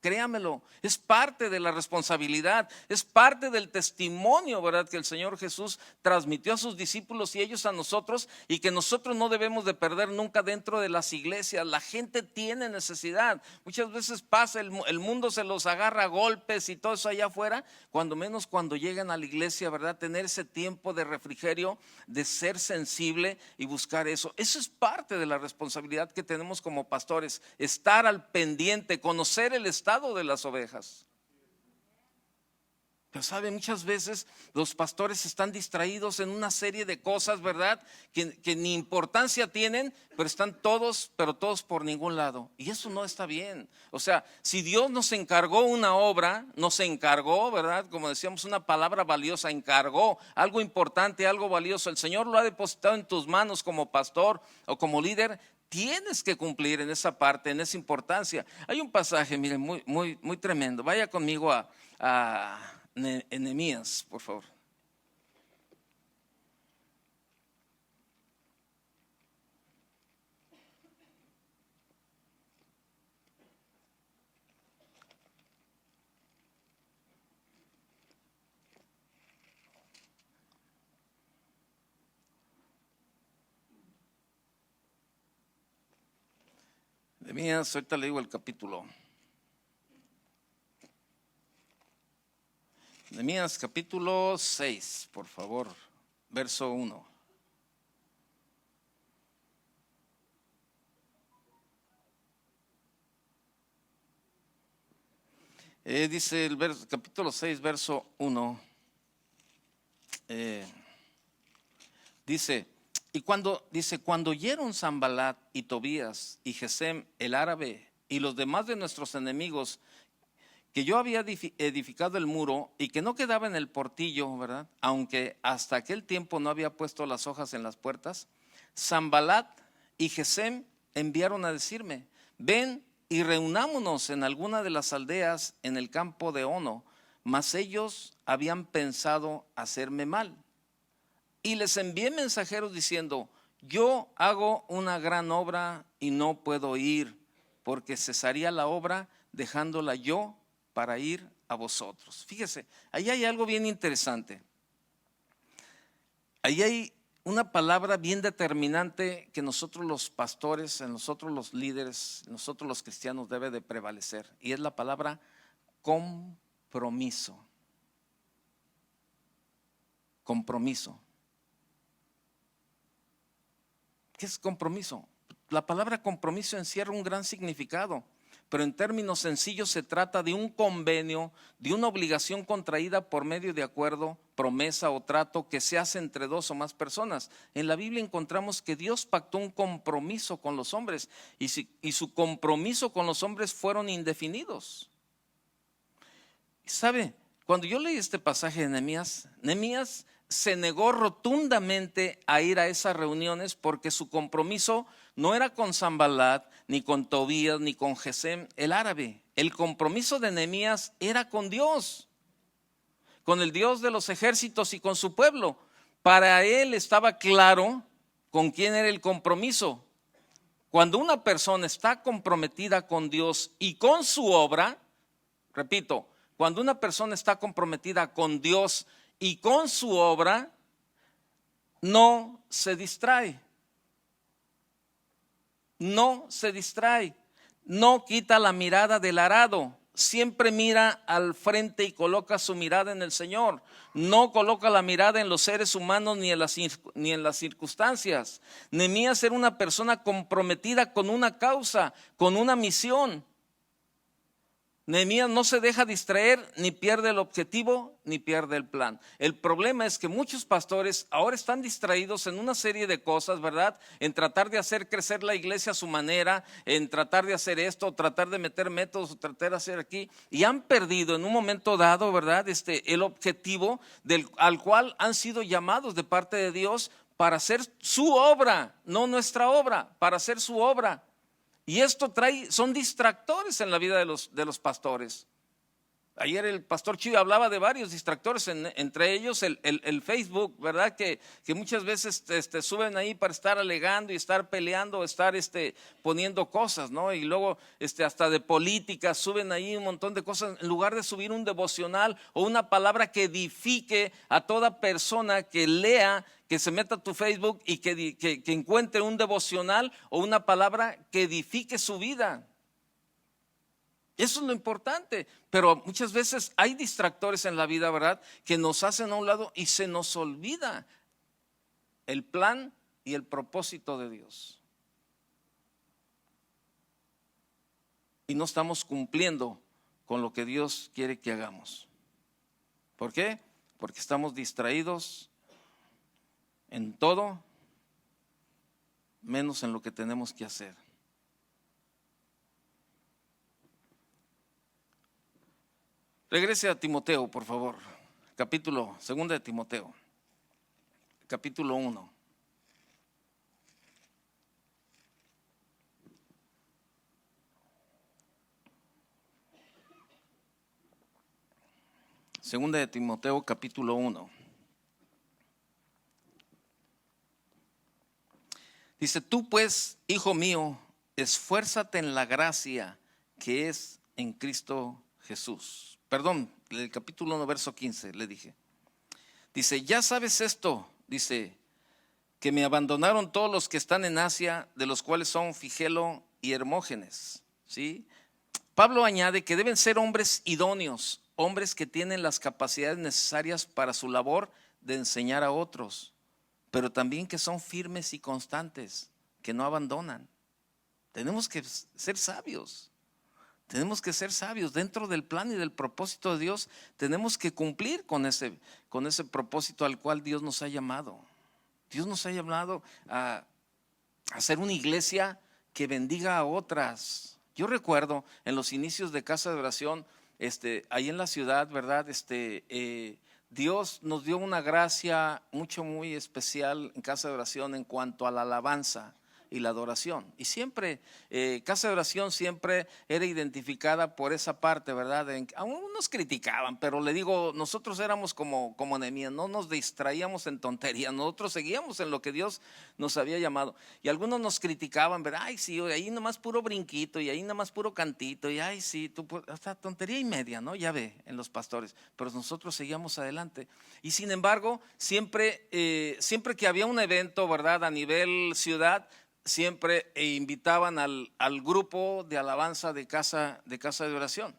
Créamelo, es parte de la responsabilidad, es parte del testimonio, ¿verdad? Que el Señor Jesús transmitió a sus discípulos y ellos a nosotros, y que nosotros no debemos de perder nunca dentro de las iglesias. La gente tiene necesidad. Muchas veces pasa, el mundo se los agarra a golpes y todo eso allá afuera, cuando menos cuando llegan a la iglesia, ¿verdad? Tener ese tiempo de refrigerio, de ser sensible y buscar eso. Eso es parte de la responsabilidad que tenemos como pastores, estar al pendiente, conocer el estado de las ovejas. Pero sabe, muchas veces los pastores están distraídos en una serie de cosas, ¿verdad? Que ni importancia tienen, pero están todos por ningún lado. Y eso no está bien. O sea, si Dios nos encargó una obra, nos encargó, ¿verdad? Como decíamos, una palabra valiosa, encargó algo importante, algo valioso. El Señor lo ha depositado en tus manos como pastor o como líder. Tienes que cumplir en esa parte, en esa importancia. Hay un pasaje, miren, muy tremendo. Vaya conmigo a Nehemías, por favor. Nehemías, ahorita le digo el capítulo. Nehemías capítulo 6, por favor, verso 1. Dice el capítulo 6, verso 1. Dice, cuando oyeron Sanballat y Tobías y Gesem el árabe y los demás de nuestros enemigos que yo había edificado el muro y que no quedaba en el portillo, ¿verdad? Aunque hasta aquel tiempo no había puesto las hojas en las puertas, Sanballat y Gesem enviaron a decirme: ven y reunámonos en alguna de las aldeas en el campo de Ono. Mas ellos habían pensado hacerme mal. Y les envié mensajeros diciendo: yo hago una gran obra y no puedo ir, porque cesaría la obra dejándola yo para ir a vosotros. Fíjese, ahí hay algo bien interesante. Ahí hay una palabra bien determinante que nosotros los pastores, en nosotros los líderes, nosotros los cristianos debe de prevalecer, y es la palabra compromiso. Compromiso. ¿Qué es compromiso? La palabra compromiso encierra un gran significado, pero en términos sencillos se trata de un convenio, de una obligación contraída por medio de acuerdo, promesa o trato que se hace entre dos o más personas. En la Biblia encontramos que Dios pactó un compromiso con los hombres y su compromiso con los hombres fueron indefinidos. ¿Sabe? Cuando yo leí este pasaje de Nehemías se negó rotundamente a ir a esas reuniones porque su compromiso no era con Sanballat, ni con Tobías, ni con Gesem el árabe. El compromiso de Nehemías era con Dios, con el Dios de los ejércitos y con su pueblo. Para él estaba claro con quién era el compromiso. Cuando una persona está comprometida con Dios y con su obra, repito, cuando una persona está comprometida con Dios y con su obra, no se distrae. No se distrae. No quita la mirada del arado. Siempre mira al frente y coloca su mirada en el Señor. No coloca la mirada en los seres humanos ni en las circunstancias. Nehemías era una persona comprometida con una causa, con una misión. Nehemías no se deja distraer, ni pierde el objetivo, ni pierde el plan. El problema es que muchos pastores ahora están distraídos en una serie de cosas, ¿verdad? En tratar de hacer crecer la iglesia a su manera, en tratar de hacer esto, tratar de meter métodos, tratar de hacer aquí, y han perdido en un momento dado, ¿verdad? El objetivo al cual han sido llamados de parte de Dios para hacer su obra, no nuestra obra, para hacer su obra. Y esto son distractores en la vida de los pastores. Ayer el pastor Chido hablaba de varios distractores, entre ellos el Facebook, ¿verdad? Que muchas veces suben ahí para estar alegando y estar peleando, estar poniendo cosas, ¿no? Y luego hasta de política suben ahí un montón de cosas, en lugar de subir un devocional o una palabra que edifique a toda persona que lea, que se meta a tu Facebook y que encuentre un devocional o una palabra que edifique su vida. Eso es lo importante, pero muchas veces hay distractores en la vida, ¿verdad? Que nos hacen a un lado y se nos olvida el plan y el propósito de Dios. Y no estamos cumpliendo con lo que Dios quiere que hagamos. ¿Por qué? Porque estamos distraídos en todo, menos en lo que tenemos que hacer. Regrese a Timoteo, por favor. Segunda de Timoteo, capítulo 1. Segunda de Timoteo, capítulo 1. Dice: tú pues, hijo mío, esfuérzate en la gracia que es en Cristo Jesús. Perdón, el capítulo 1, verso 15, le dije. Dice: ya sabes esto, dice, que me abandonaron todos los que están en Asia, de los cuales son Figelo y Hermógenes. ¿Sí? Pablo añade que deben ser hombres idóneos, hombres que tienen las capacidades necesarias para su labor de enseñar a otros, pero también que son firmes y constantes, que no abandonan. Tenemos que ser sabios. Tenemos que ser sabios dentro del plan y del propósito de Dios. Tenemos que cumplir con ese propósito al cual Dios nos ha llamado. Dios nos ha llamado a hacer una iglesia que bendiga a otras. Yo recuerdo en los inicios de Casa de Oración, ahí en la ciudad, ¿verdad? Dios nos dio una gracia muy especial en Casa de Oración en cuanto a la alabanza. y la adoración. Y siempre, casa de oración siempre era identificada por esa parte, ¿verdad? Aún nos criticaban, pero le digo, nosotros éramos como Nehemías, no nos distraíamos en tonterías, nosotros seguíamos en lo que Dios nos había llamado. Y algunos nos criticaban, ¿verdad? Ay, sí, ahí nomás puro brinquito, y ahí nomás puro cantito, y ay, sí, hasta tontería y media, ¿no? Ya ve, en los pastores. Pero nosotros seguíamos adelante. Y sin embargo, siempre que había un evento, ¿verdad? A nivel ciudad, siempre invitaban al grupo de alabanza de casa de oración.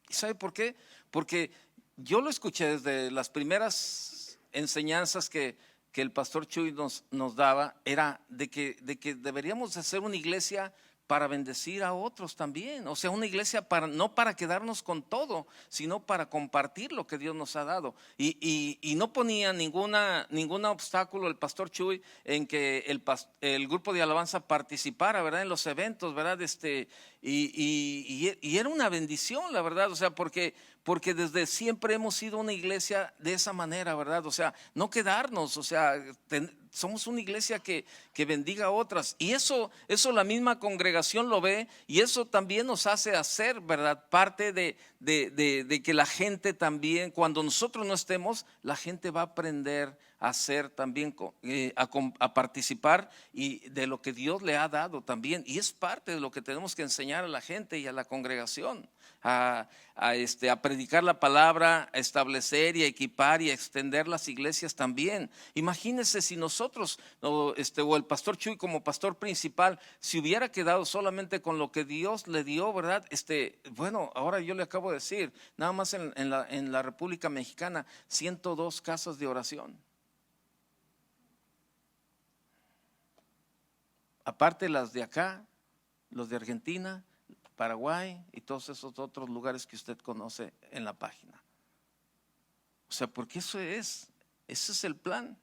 ¿Y sabe por qué? Porque yo lo escuché desde las primeras enseñanzas que el pastor Chuy nos daba, era de que deberíamos de ser una iglesia para bendecir a otros también. O sea, una iglesia no para quedarnos con todo, sino para compartir lo que Dios nos ha dado. Y no ponía ningún obstáculo el pastor Chuy en que el grupo de alabanza participara, ¿verdad? En los eventos, ¿verdad? Y era una bendición, la verdad, o sea, porque desde siempre hemos sido una iglesia de esa manera, ¿verdad? O sea, no quedarnos, o sea, somos una iglesia que bendiga a otras. Y eso la misma congregación lo ve, y eso también nos hace hacer, ¿verdad? Parte de que la gente también, cuando nosotros no estemos, la gente va a aprender a hacer también, a participar y de lo que Dios le ha dado también. Y es parte de lo que tenemos que enseñar a la gente y a la congregación. A predicar la palabra, a establecer y a equipar y a extender las iglesias también. Imagínense si nosotros o el pastor Chuy como pastor principal se hubiera quedado solamente con lo que Dios le dio, ¿verdad? Bueno, ahora yo le acabo de decir, nada más en la República Mexicana 102 casas de oración. Aparte las de acá, los de Argentina, Paraguay y todos esos otros lugares que usted conoce en la página. O sea, porque ese es el plan.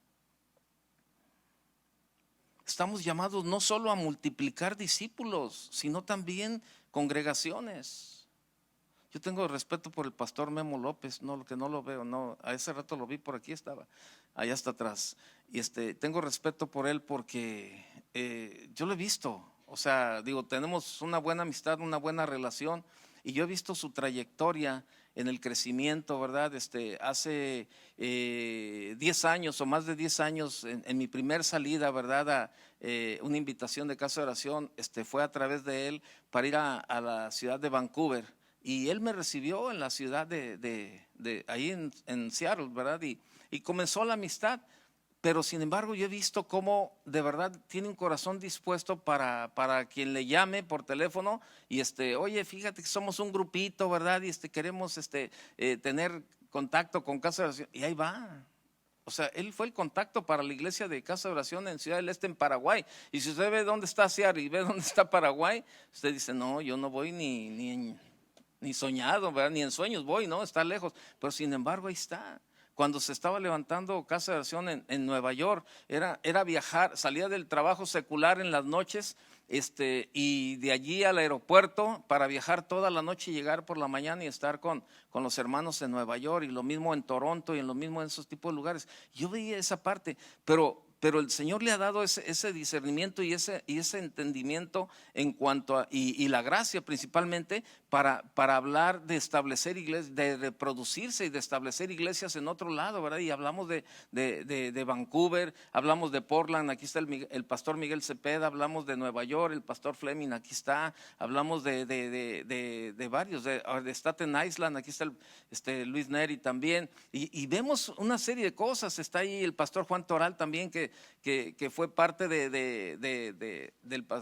Estamos llamados no solo a multiplicar discípulos, sino también congregaciones. Yo tengo respeto por el pastor Memo López, no, que no lo veo, no, a ese rato lo vi por aquí, estaba allá hasta atrás. Y tengo respeto por él porque yo lo he visto. O sea, digo, tenemos una buena amistad, una buena relación, y yo he visto su trayectoria en el crecimiento, ¿verdad? Hace 10 años o más de 10 años, en mi primer salida, ¿verdad? Una invitación de casa de oración, fue a través de él para ir a la ciudad de Vancouver, y él me recibió en la ciudad de ahí en Seattle, ¿verdad? Y comenzó la amistad. Pero sin embargo yo he visto cómo de verdad tiene un corazón dispuesto para quien le llame por teléfono y oye, fíjate que somos un grupito, ¿verdad? Y queremos tener contacto con Casa de Oración, y ahí va. O sea, él fue el contacto para la iglesia de Casa de Oración en Ciudad del Este, en Paraguay. Y si usted ve dónde está Seattle y ve dónde está Paraguay, usted dice, no, yo no voy ni soñado, ¿verdad? Ni en sueños voy, no, está lejos. Pero sin embargo ahí está. Cuando se estaba levantando Casa de Oración en Nueva York, era viajar, salía del trabajo secular en las noches, y de allí al aeropuerto para viajar toda la noche y llegar por la mañana y estar con los hermanos en Nueva York, y lo mismo en Toronto y en lo mismo en esos tipos de lugares. Yo veía esa parte, pero el Señor le ha dado ese discernimiento y ese entendimiento en cuanto a, y la gracia principalmente para hablar de establecer iglesias, de reproducirse y de establecer iglesias en otro lado, ¿verdad? Y hablamos de Vancouver, hablamos de Portland, aquí está el pastor Miguel Cepeda, hablamos de Nueva York, el pastor Fleming, aquí está, hablamos de varios, de Staten Island, aquí está Luis Neri también, y vemos una serie de cosas. Está ahí el pastor Juan Toral también, que fue parte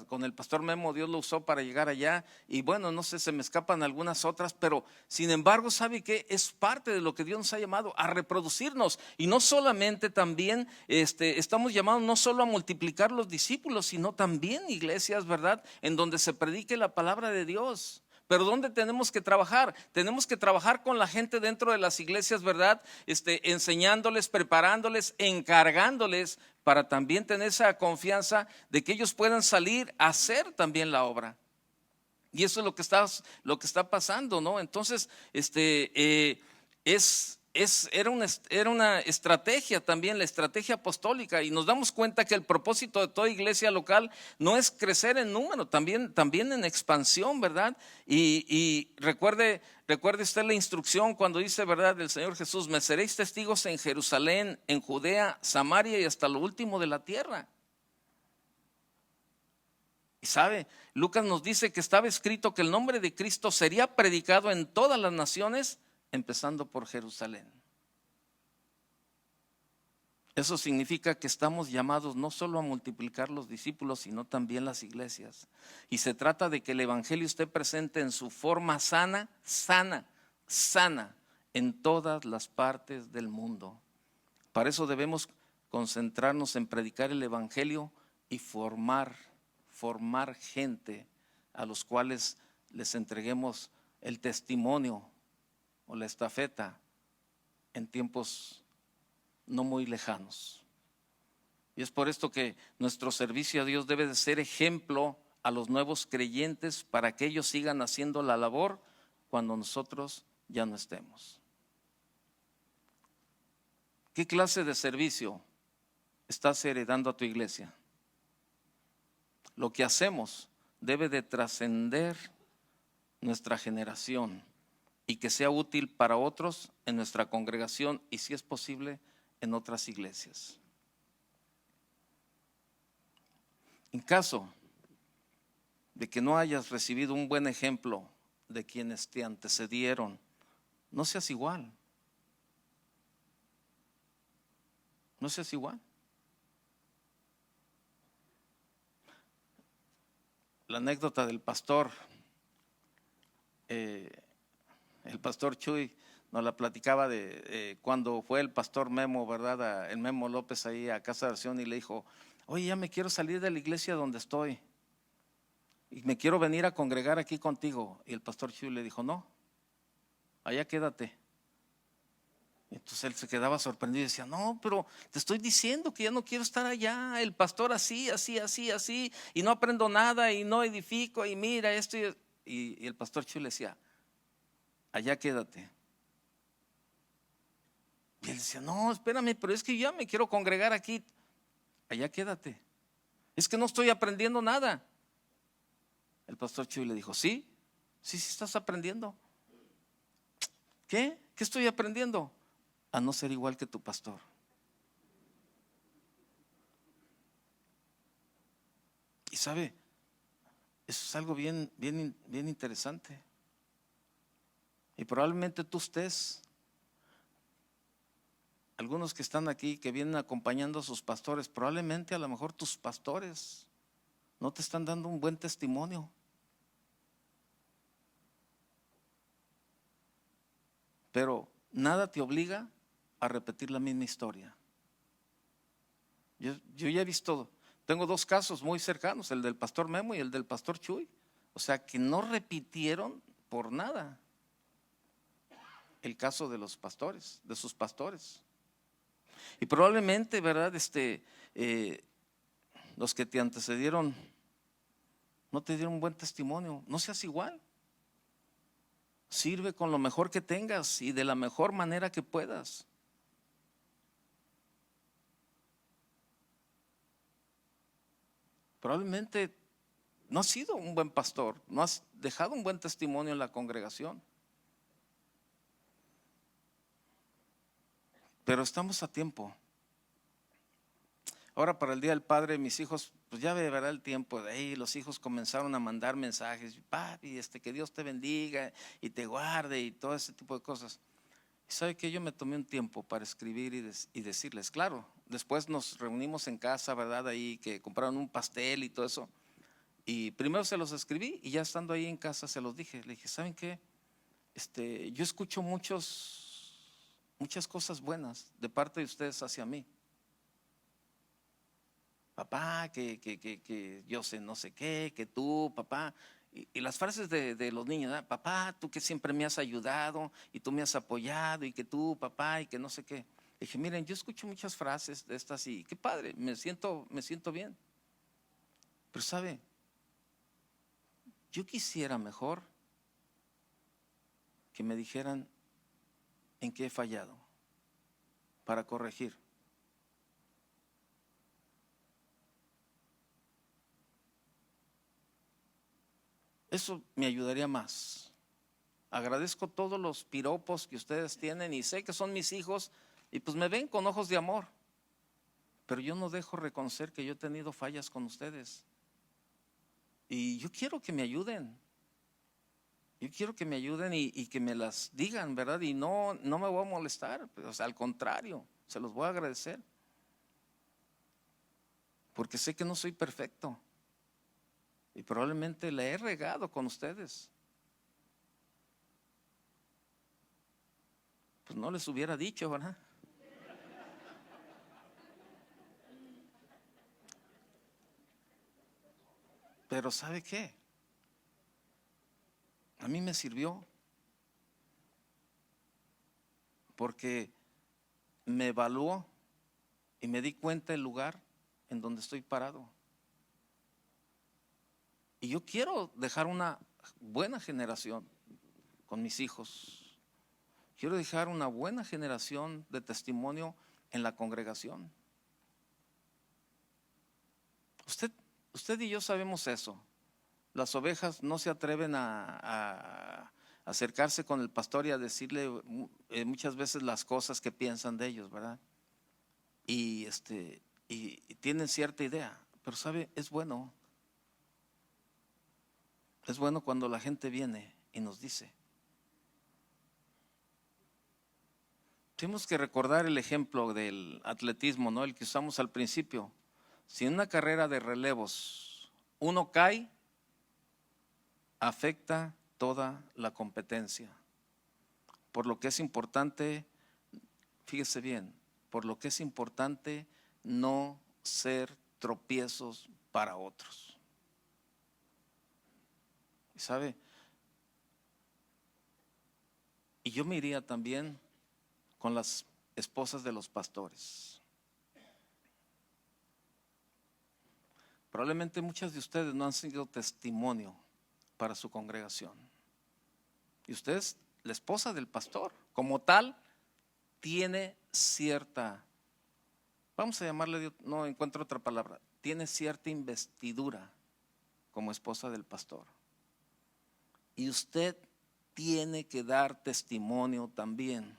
con el pastor Memo, Dios lo usó para llegar allá, y bueno, no sé, se me escapan algunas otras, pero sin embargo, ¿sabe qué? Es parte de lo que Dios nos ha llamado a reproducirnos, y no solamente también, estamos llamados no solo a multiplicar los discípulos, sino también iglesias, ¿verdad? En donde se predique la palabra de Dios. Pero ¿dónde tenemos que trabajar? Tenemos que trabajar con la gente dentro de las iglesias, ¿verdad? Enseñándoles, preparándoles, encargándoles para también tener esa confianza de que ellos puedan salir a hacer también la obra. Y eso es lo que está pasando, ¿no? Entonces, es era una estrategia también, la estrategia apostólica, y nos damos cuenta que el propósito de toda iglesia local no es crecer en número, también en expansión, ¿verdad? Y recuerde usted la instrucción cuando dice, ¿verdad?, el Señor Jesús: me seréis testigos en Jerusalén, en Judea, Samaria y hasta lo último de la tierra. Y sabe, Lucas nos dice que estaba escrito que el nombre de Cristo sería predicado en todas las naciones, empezando por Jerusalén. Eso significa que estamos llamados no solo a multiplicar los discípulos, sino también las iglesias. Y se trata de que el evangelio esté presente en su forma sana en todas las partes del mundo. Para eso debemos concentrarnos en predicar el evangelio y formar gente a los cuales les entreguemos el testimonio o la estafeta en tiempos no muy lejanos. Y es por esto que nuestro servicio a Dios debe de ser ejemplo a los nuevos creyentes, para que ellos sigan haciendo la labor cuando nosotros ya no estemos. ¿Qué clase de servicio estás heredando a tu iglesia? Lo que hacemos debe de trascender nuestra generación y que sea útil para otros en nuestra congregación y, si es posible, en otras iglesias. En caso de que no hayas recibido un buen ejemplo de quienes te antecedieron, no seas igual. No seas igual. La anécdota del pastor, el pastor Chuy nos la platicaba de cuando fue el pastor Memo, ¿verdad? El Memo López ahí a Casa de Oración, y le dijo: oye, ya me quiero salir de la iglesia donde estoy y me quiero venir a congregar aquí contigo. Y el pastor Chuy le dijo: no, allá quédate. Entonces él se quedaba sorprendido y decía: no, pero te estoy diciendo que ya no quiero estar allá. El pastor así, y no aprendo nada y no edifico, y mira esto. Y el pastor Chuy le decía: allá quédate. Y él decía: no, espérame, pero es que yo ya me quiero congregar aquí. Allá quédate. Es que no estoy aprendiendo nada. El pastor Chuy le dijo: sí estás aprendiendo. ¿Qué estoy aprendiendo? A no ser igual que tu pastor. Y sabe, eso es algo bien interesante. Y probablemente tú estés, algunos que están aquí, que vienen acompañando a sus pastores, probablemente a lo mejor tus pastores no te están dando un buen testimonio. Pero nada te obliga a repetir la misma historia. Yo ya he visto, tengo dos casos muy cercanos, el del pastor Memo y el del pastor Chuy. O sea, que no repitieron por nada el caso de los pastores, de sus pastores. Y probablemente, ¿verdad? Los que te antecedieron no te dieron un buen testimonio. No seas igual. Sirve con lo mejor que tengas y de la mejor manera que puedas. Probablemente no has sido un buen pastor, no has dejado un buen testimonio en la congregación. Pero estamos a tiempo. Ahora, para el Día del Padre, mis hijos, pues ya verá el tiempo de ahí, los hijos comenzaron a mandar mensajes: papi, que Dios te bendiga y te guarde y todo ese tipo de cosas. Y sabe que yo me tomé un tiempo para escribir y decirles, claro, después nos reunimos en casa, ¿verdad? Ahí que compraron un pastel y todo eso. Y primero se los escribí y ya estando ahí en casa se los dije. Le dije: ¿saben qué? Yo escucho muchas cosas buenas de parte de ustedes hacia mí. Papá, que yo sé no sé qué, que tú, papá. Y las frases de los niños, ¿verdad? Papá, tú que siempre me has ayudado y tú me has apoyado, y que tú, papá, y que no sé qué. Le dije: miren, yo escucho muchas frases de estas y qué padre, me siento bien. Pero sabe, yo quisiera mejor que me dijeran en qué he fallado. para corregir. Eso me ayudaría más. Agradezco todos los piropos que ustedes tienen y sé que son mis hijos y pues me ven con ojos de amor, pero yo no dejo reconocer que yo he tenido fallas con ustedes y yo quiero que me ayuden. Yo quiero que me ayuden y que me las digan, ¿verdad? Y no me voy a molestar, o sea, al contrario, se los voy a agradecer. Porque sé que no soy perfecto y probablemente la he regado con ustedes. Pues no les hubiera dicho, ¿verdad? Pero ¿sabe qué? A mí me sirvió porque me evaluó y me di cuenta del lugar en donde estoy parado. Y yo quiero dejar una buena generación con mis hijos. Quiero dejar una buena generación de testimonio en la congregación. Usted y yo sabemos eso. Las ovejas no se atreven a acercarse con el pastor y a decirle muchas veces las cosas que piensan de ellos, ¿verdad? Y tienen cierta idea, pero sabe, es bueno cuando la gente viene y nos dice. Tenemos que recordar el ejemplo del atletismo, ¿no? El que usamos al principio. Si en una carrera de relevos uno cae, afecta toda la competencia. Por lo que es importante, fíjese bien, por lo que es importante no ser tropiezos para otros. Y sabe, y yo me iría también con las esposas de los pastores. Probablemente muchas de ustedes no han sido testimonio para su congregación. Y usted es la esposa del pastor. Como tal, tiene cierta, vamos a llamarle, no encuentro otra palabra, tiene cierta investidura como esposa del pastor. Y usted tiene que dar testimonio también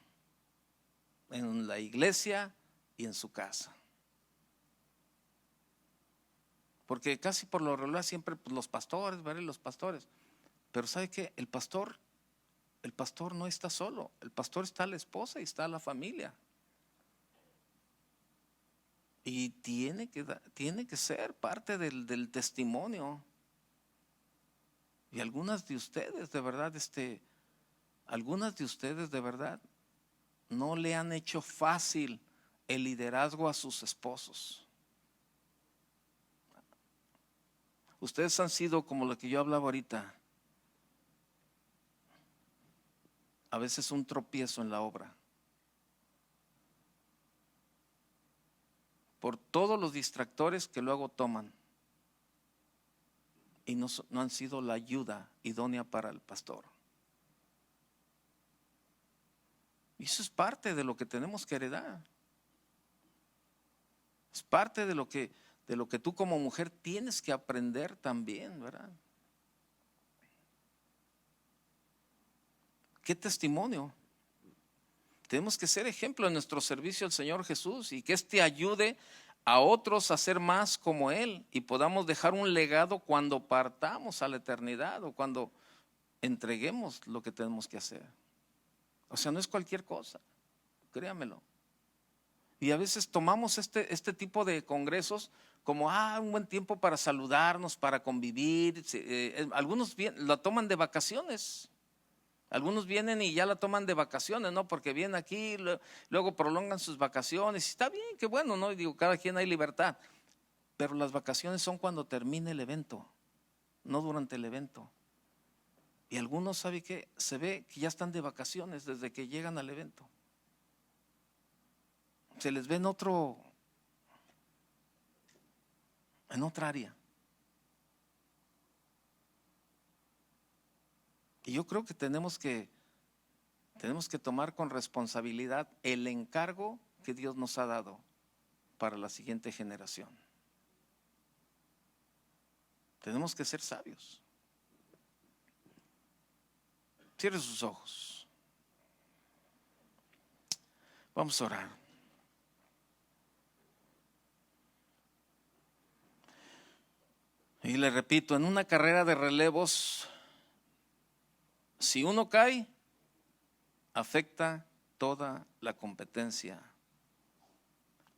en la iglesia y en su casa. Porque casi por lo regular siempre pues, los pastores, ¿verdad? Los pastores. Pero ¿sabe qué? El pastor no está solo. El pastor está la esposa y está la familia. Y tiene que ser parte del testimonio. Y algunas de ustedes de verdad, no le han hecho fácil el liderazgo a sus esposos. Ustedes han sido como lo que yo hablaba ahorita, a veces un tropiezo en la obra. Por todos los distractores que luego toman y no han sido la ayuda idónea para el pastor. Y eso es parte de lo que tenemos que heredar. Es parte de lo que tú como mujer tienes que aprender también, ¿verdad? ¿Qué testimonio? Tenemos que ser ejemplo en nuestro servicio al Señor Jesús y que éste ayude a otros a ser más como Él y podamos dejar un legado cuando partamos a la eternidad o cuando entreguemos lo que tenemos que hacer. O sea, no es cualquier cosa, créamelo. Y a veces tomamos este tipo de congresos como un buen tiempo para saludarnos, para convivir. Algunos la toman de vacaciones. Algunos vienen y ya la toman de vacaciones, ¿no? Porque vienen aquí, luego prolongan sus vacaciones. Y está bien, qué bueno, ¿no? Y digo, cada quien hay libertad. Pero las vacaciones son cuando termine el evento, no durante el evento. Y algunos, ¿sabe qué? Se ve que ya están de vacaciones desde que llegan al evento. Se les ve en otra área. Y yo creo que tenemos que tomar con responsabilidad el encargo que Dios nos ha dado para la siguiente generación. Tenemos que ser sabios. Cierre sus ojos. Vamos a orar. Y le repito, en una carrera de relevos, si uno cae, afecta toda la competencia.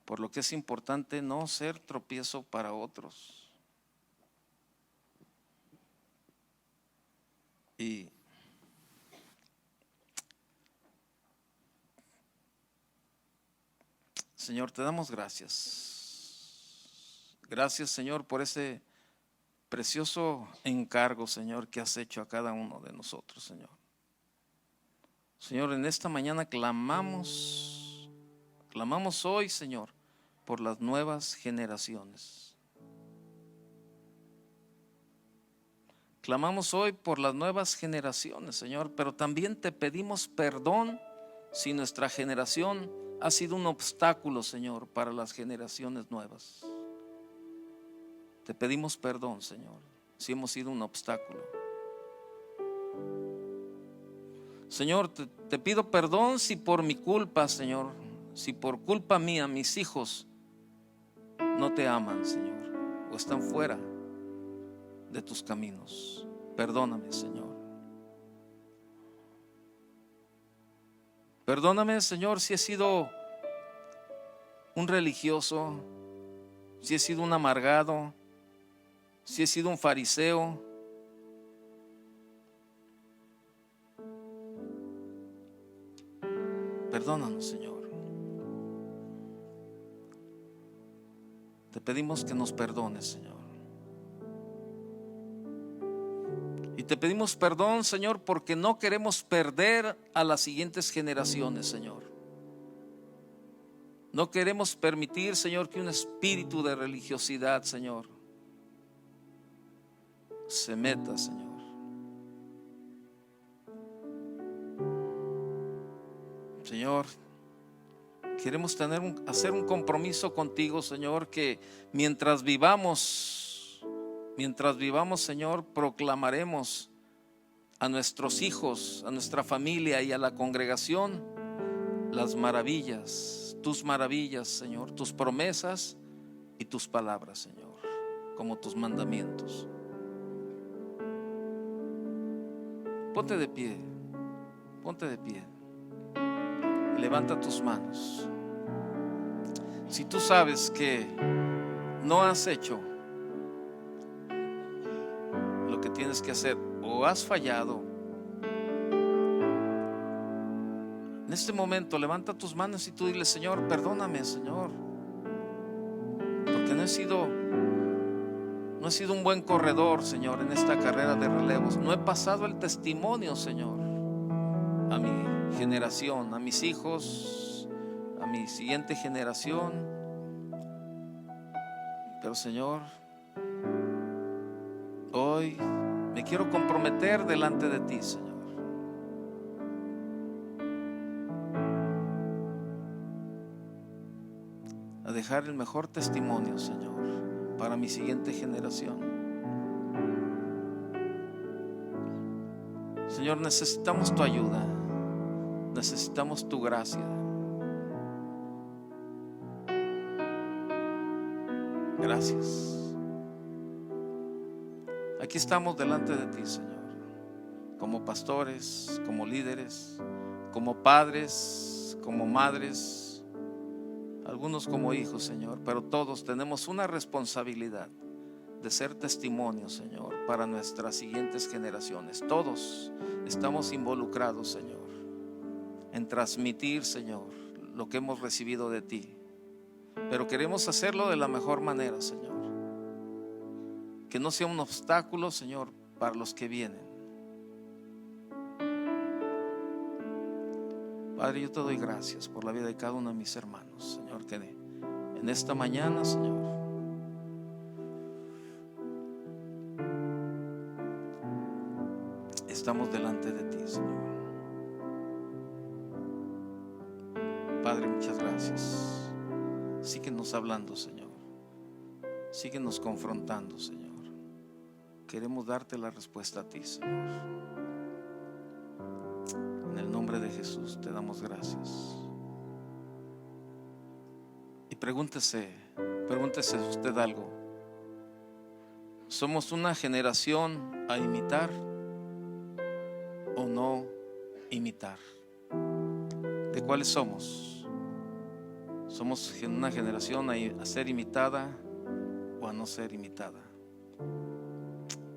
Por lo que es importante no ser tropiezo para otros. Y Señor, te damos gracias. Gracias, Señor, por ese precioso encargo, Señor, que has hecho a cada uno de nosotros, Señor. Señor, en esta mañana clamamos hoy, Señor, por las nuevas generaciones. Clamamos hoy por las nuevas generaciones, Señor, pero también te pedimos perdón si nuestra generación ha sido un obstáculo, Señor, para las generaciones nuevas. Te pedimos perdón, Señor, si hemos sido un obstáculo. Señor, te pido perdón si por mi culpa, Señor, si por culpa mía mis hijos no te aman, Señor, o están fuera de tus caminos. Perdóname, Señor. Perdóname, Señor, si he sido un religioso, si he sido un amargado, si he sido un fariseo. Perdónanos, Señor. Te pedimos que nos perdones, Señor. Y te pedimos perdón, Señor, porque no queremos perder a las siguientes generaciones, Señor. No queremos permitir, Señor, que un espíritu de religiosidad, Señor, se meta, Señor. Señor, queremos hacer un compromiso contigo, Señor, que mientras vivamos, Señor, proclamaremos a nuestros hijos, a nuestra familia y a la congregación las maravillas, tus maravillas, Señor, tus promesas y tus palabras, Señor, como tus mandamientos. Ponte de pie, ponte de pie. Levanta tus manos. Si tú sabes que no has hecho lo que tienes que hacer o has fallado, en este momento levanta tus manos y tú dile: Señor, perdóname, Señor, porque no he sido un buen corredor, Señor, en esta carrera de relevos. No he pasado el testimonio, Señor, a mi generación, a mis hijos, a mi siguiente generación. Pero, Señor, hoy me quiero comprometer delante de ti, Señor, a dejar el mejor testimonio, Señor, para mi siguiente generación. Señor, necesitamos tu ayuda, necesitamos tu gracia. Gracias. Aquí estamos delante de ti, Señor, como pastores, como líderes, como padres, como madres, algunos como hijos, Señor, pero todos tenemos una responsabilidad de ser testimonio, Señor, para nuestras siguientes generaciones. Todos estamos involucrados, Señor, en transmitir, Señor, lo que hemos recibido de ti, pero queremos hacerlo de la mejor manera, Señor, que no sea un obstáculo, Señor, para los que vienen. Padre, yo te doy gracias por la vida de cada uno de mis hermanos, Señor, que en esta mañana, Señor, estamos delante de ti, Señor. Padre, muchas gracias. síguenos hablando, Señor. Síguenos confrontando, Señor. Queremos darte la respuesta a ti, Señor. En el nombre de Jesús te damos gracias. Y pregúntese usted algo. ¿Somos una generación a imitar o no imitar? ¿De cuáles somos? ¿Somos una generación a ser imitada o a no ser imitada?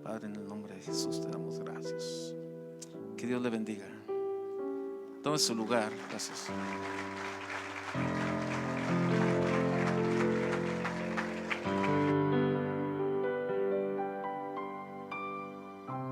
Padre, en el nombre de Jesús te damos gracias. Que Dios le bendiga. Tome su lugar. Gracias.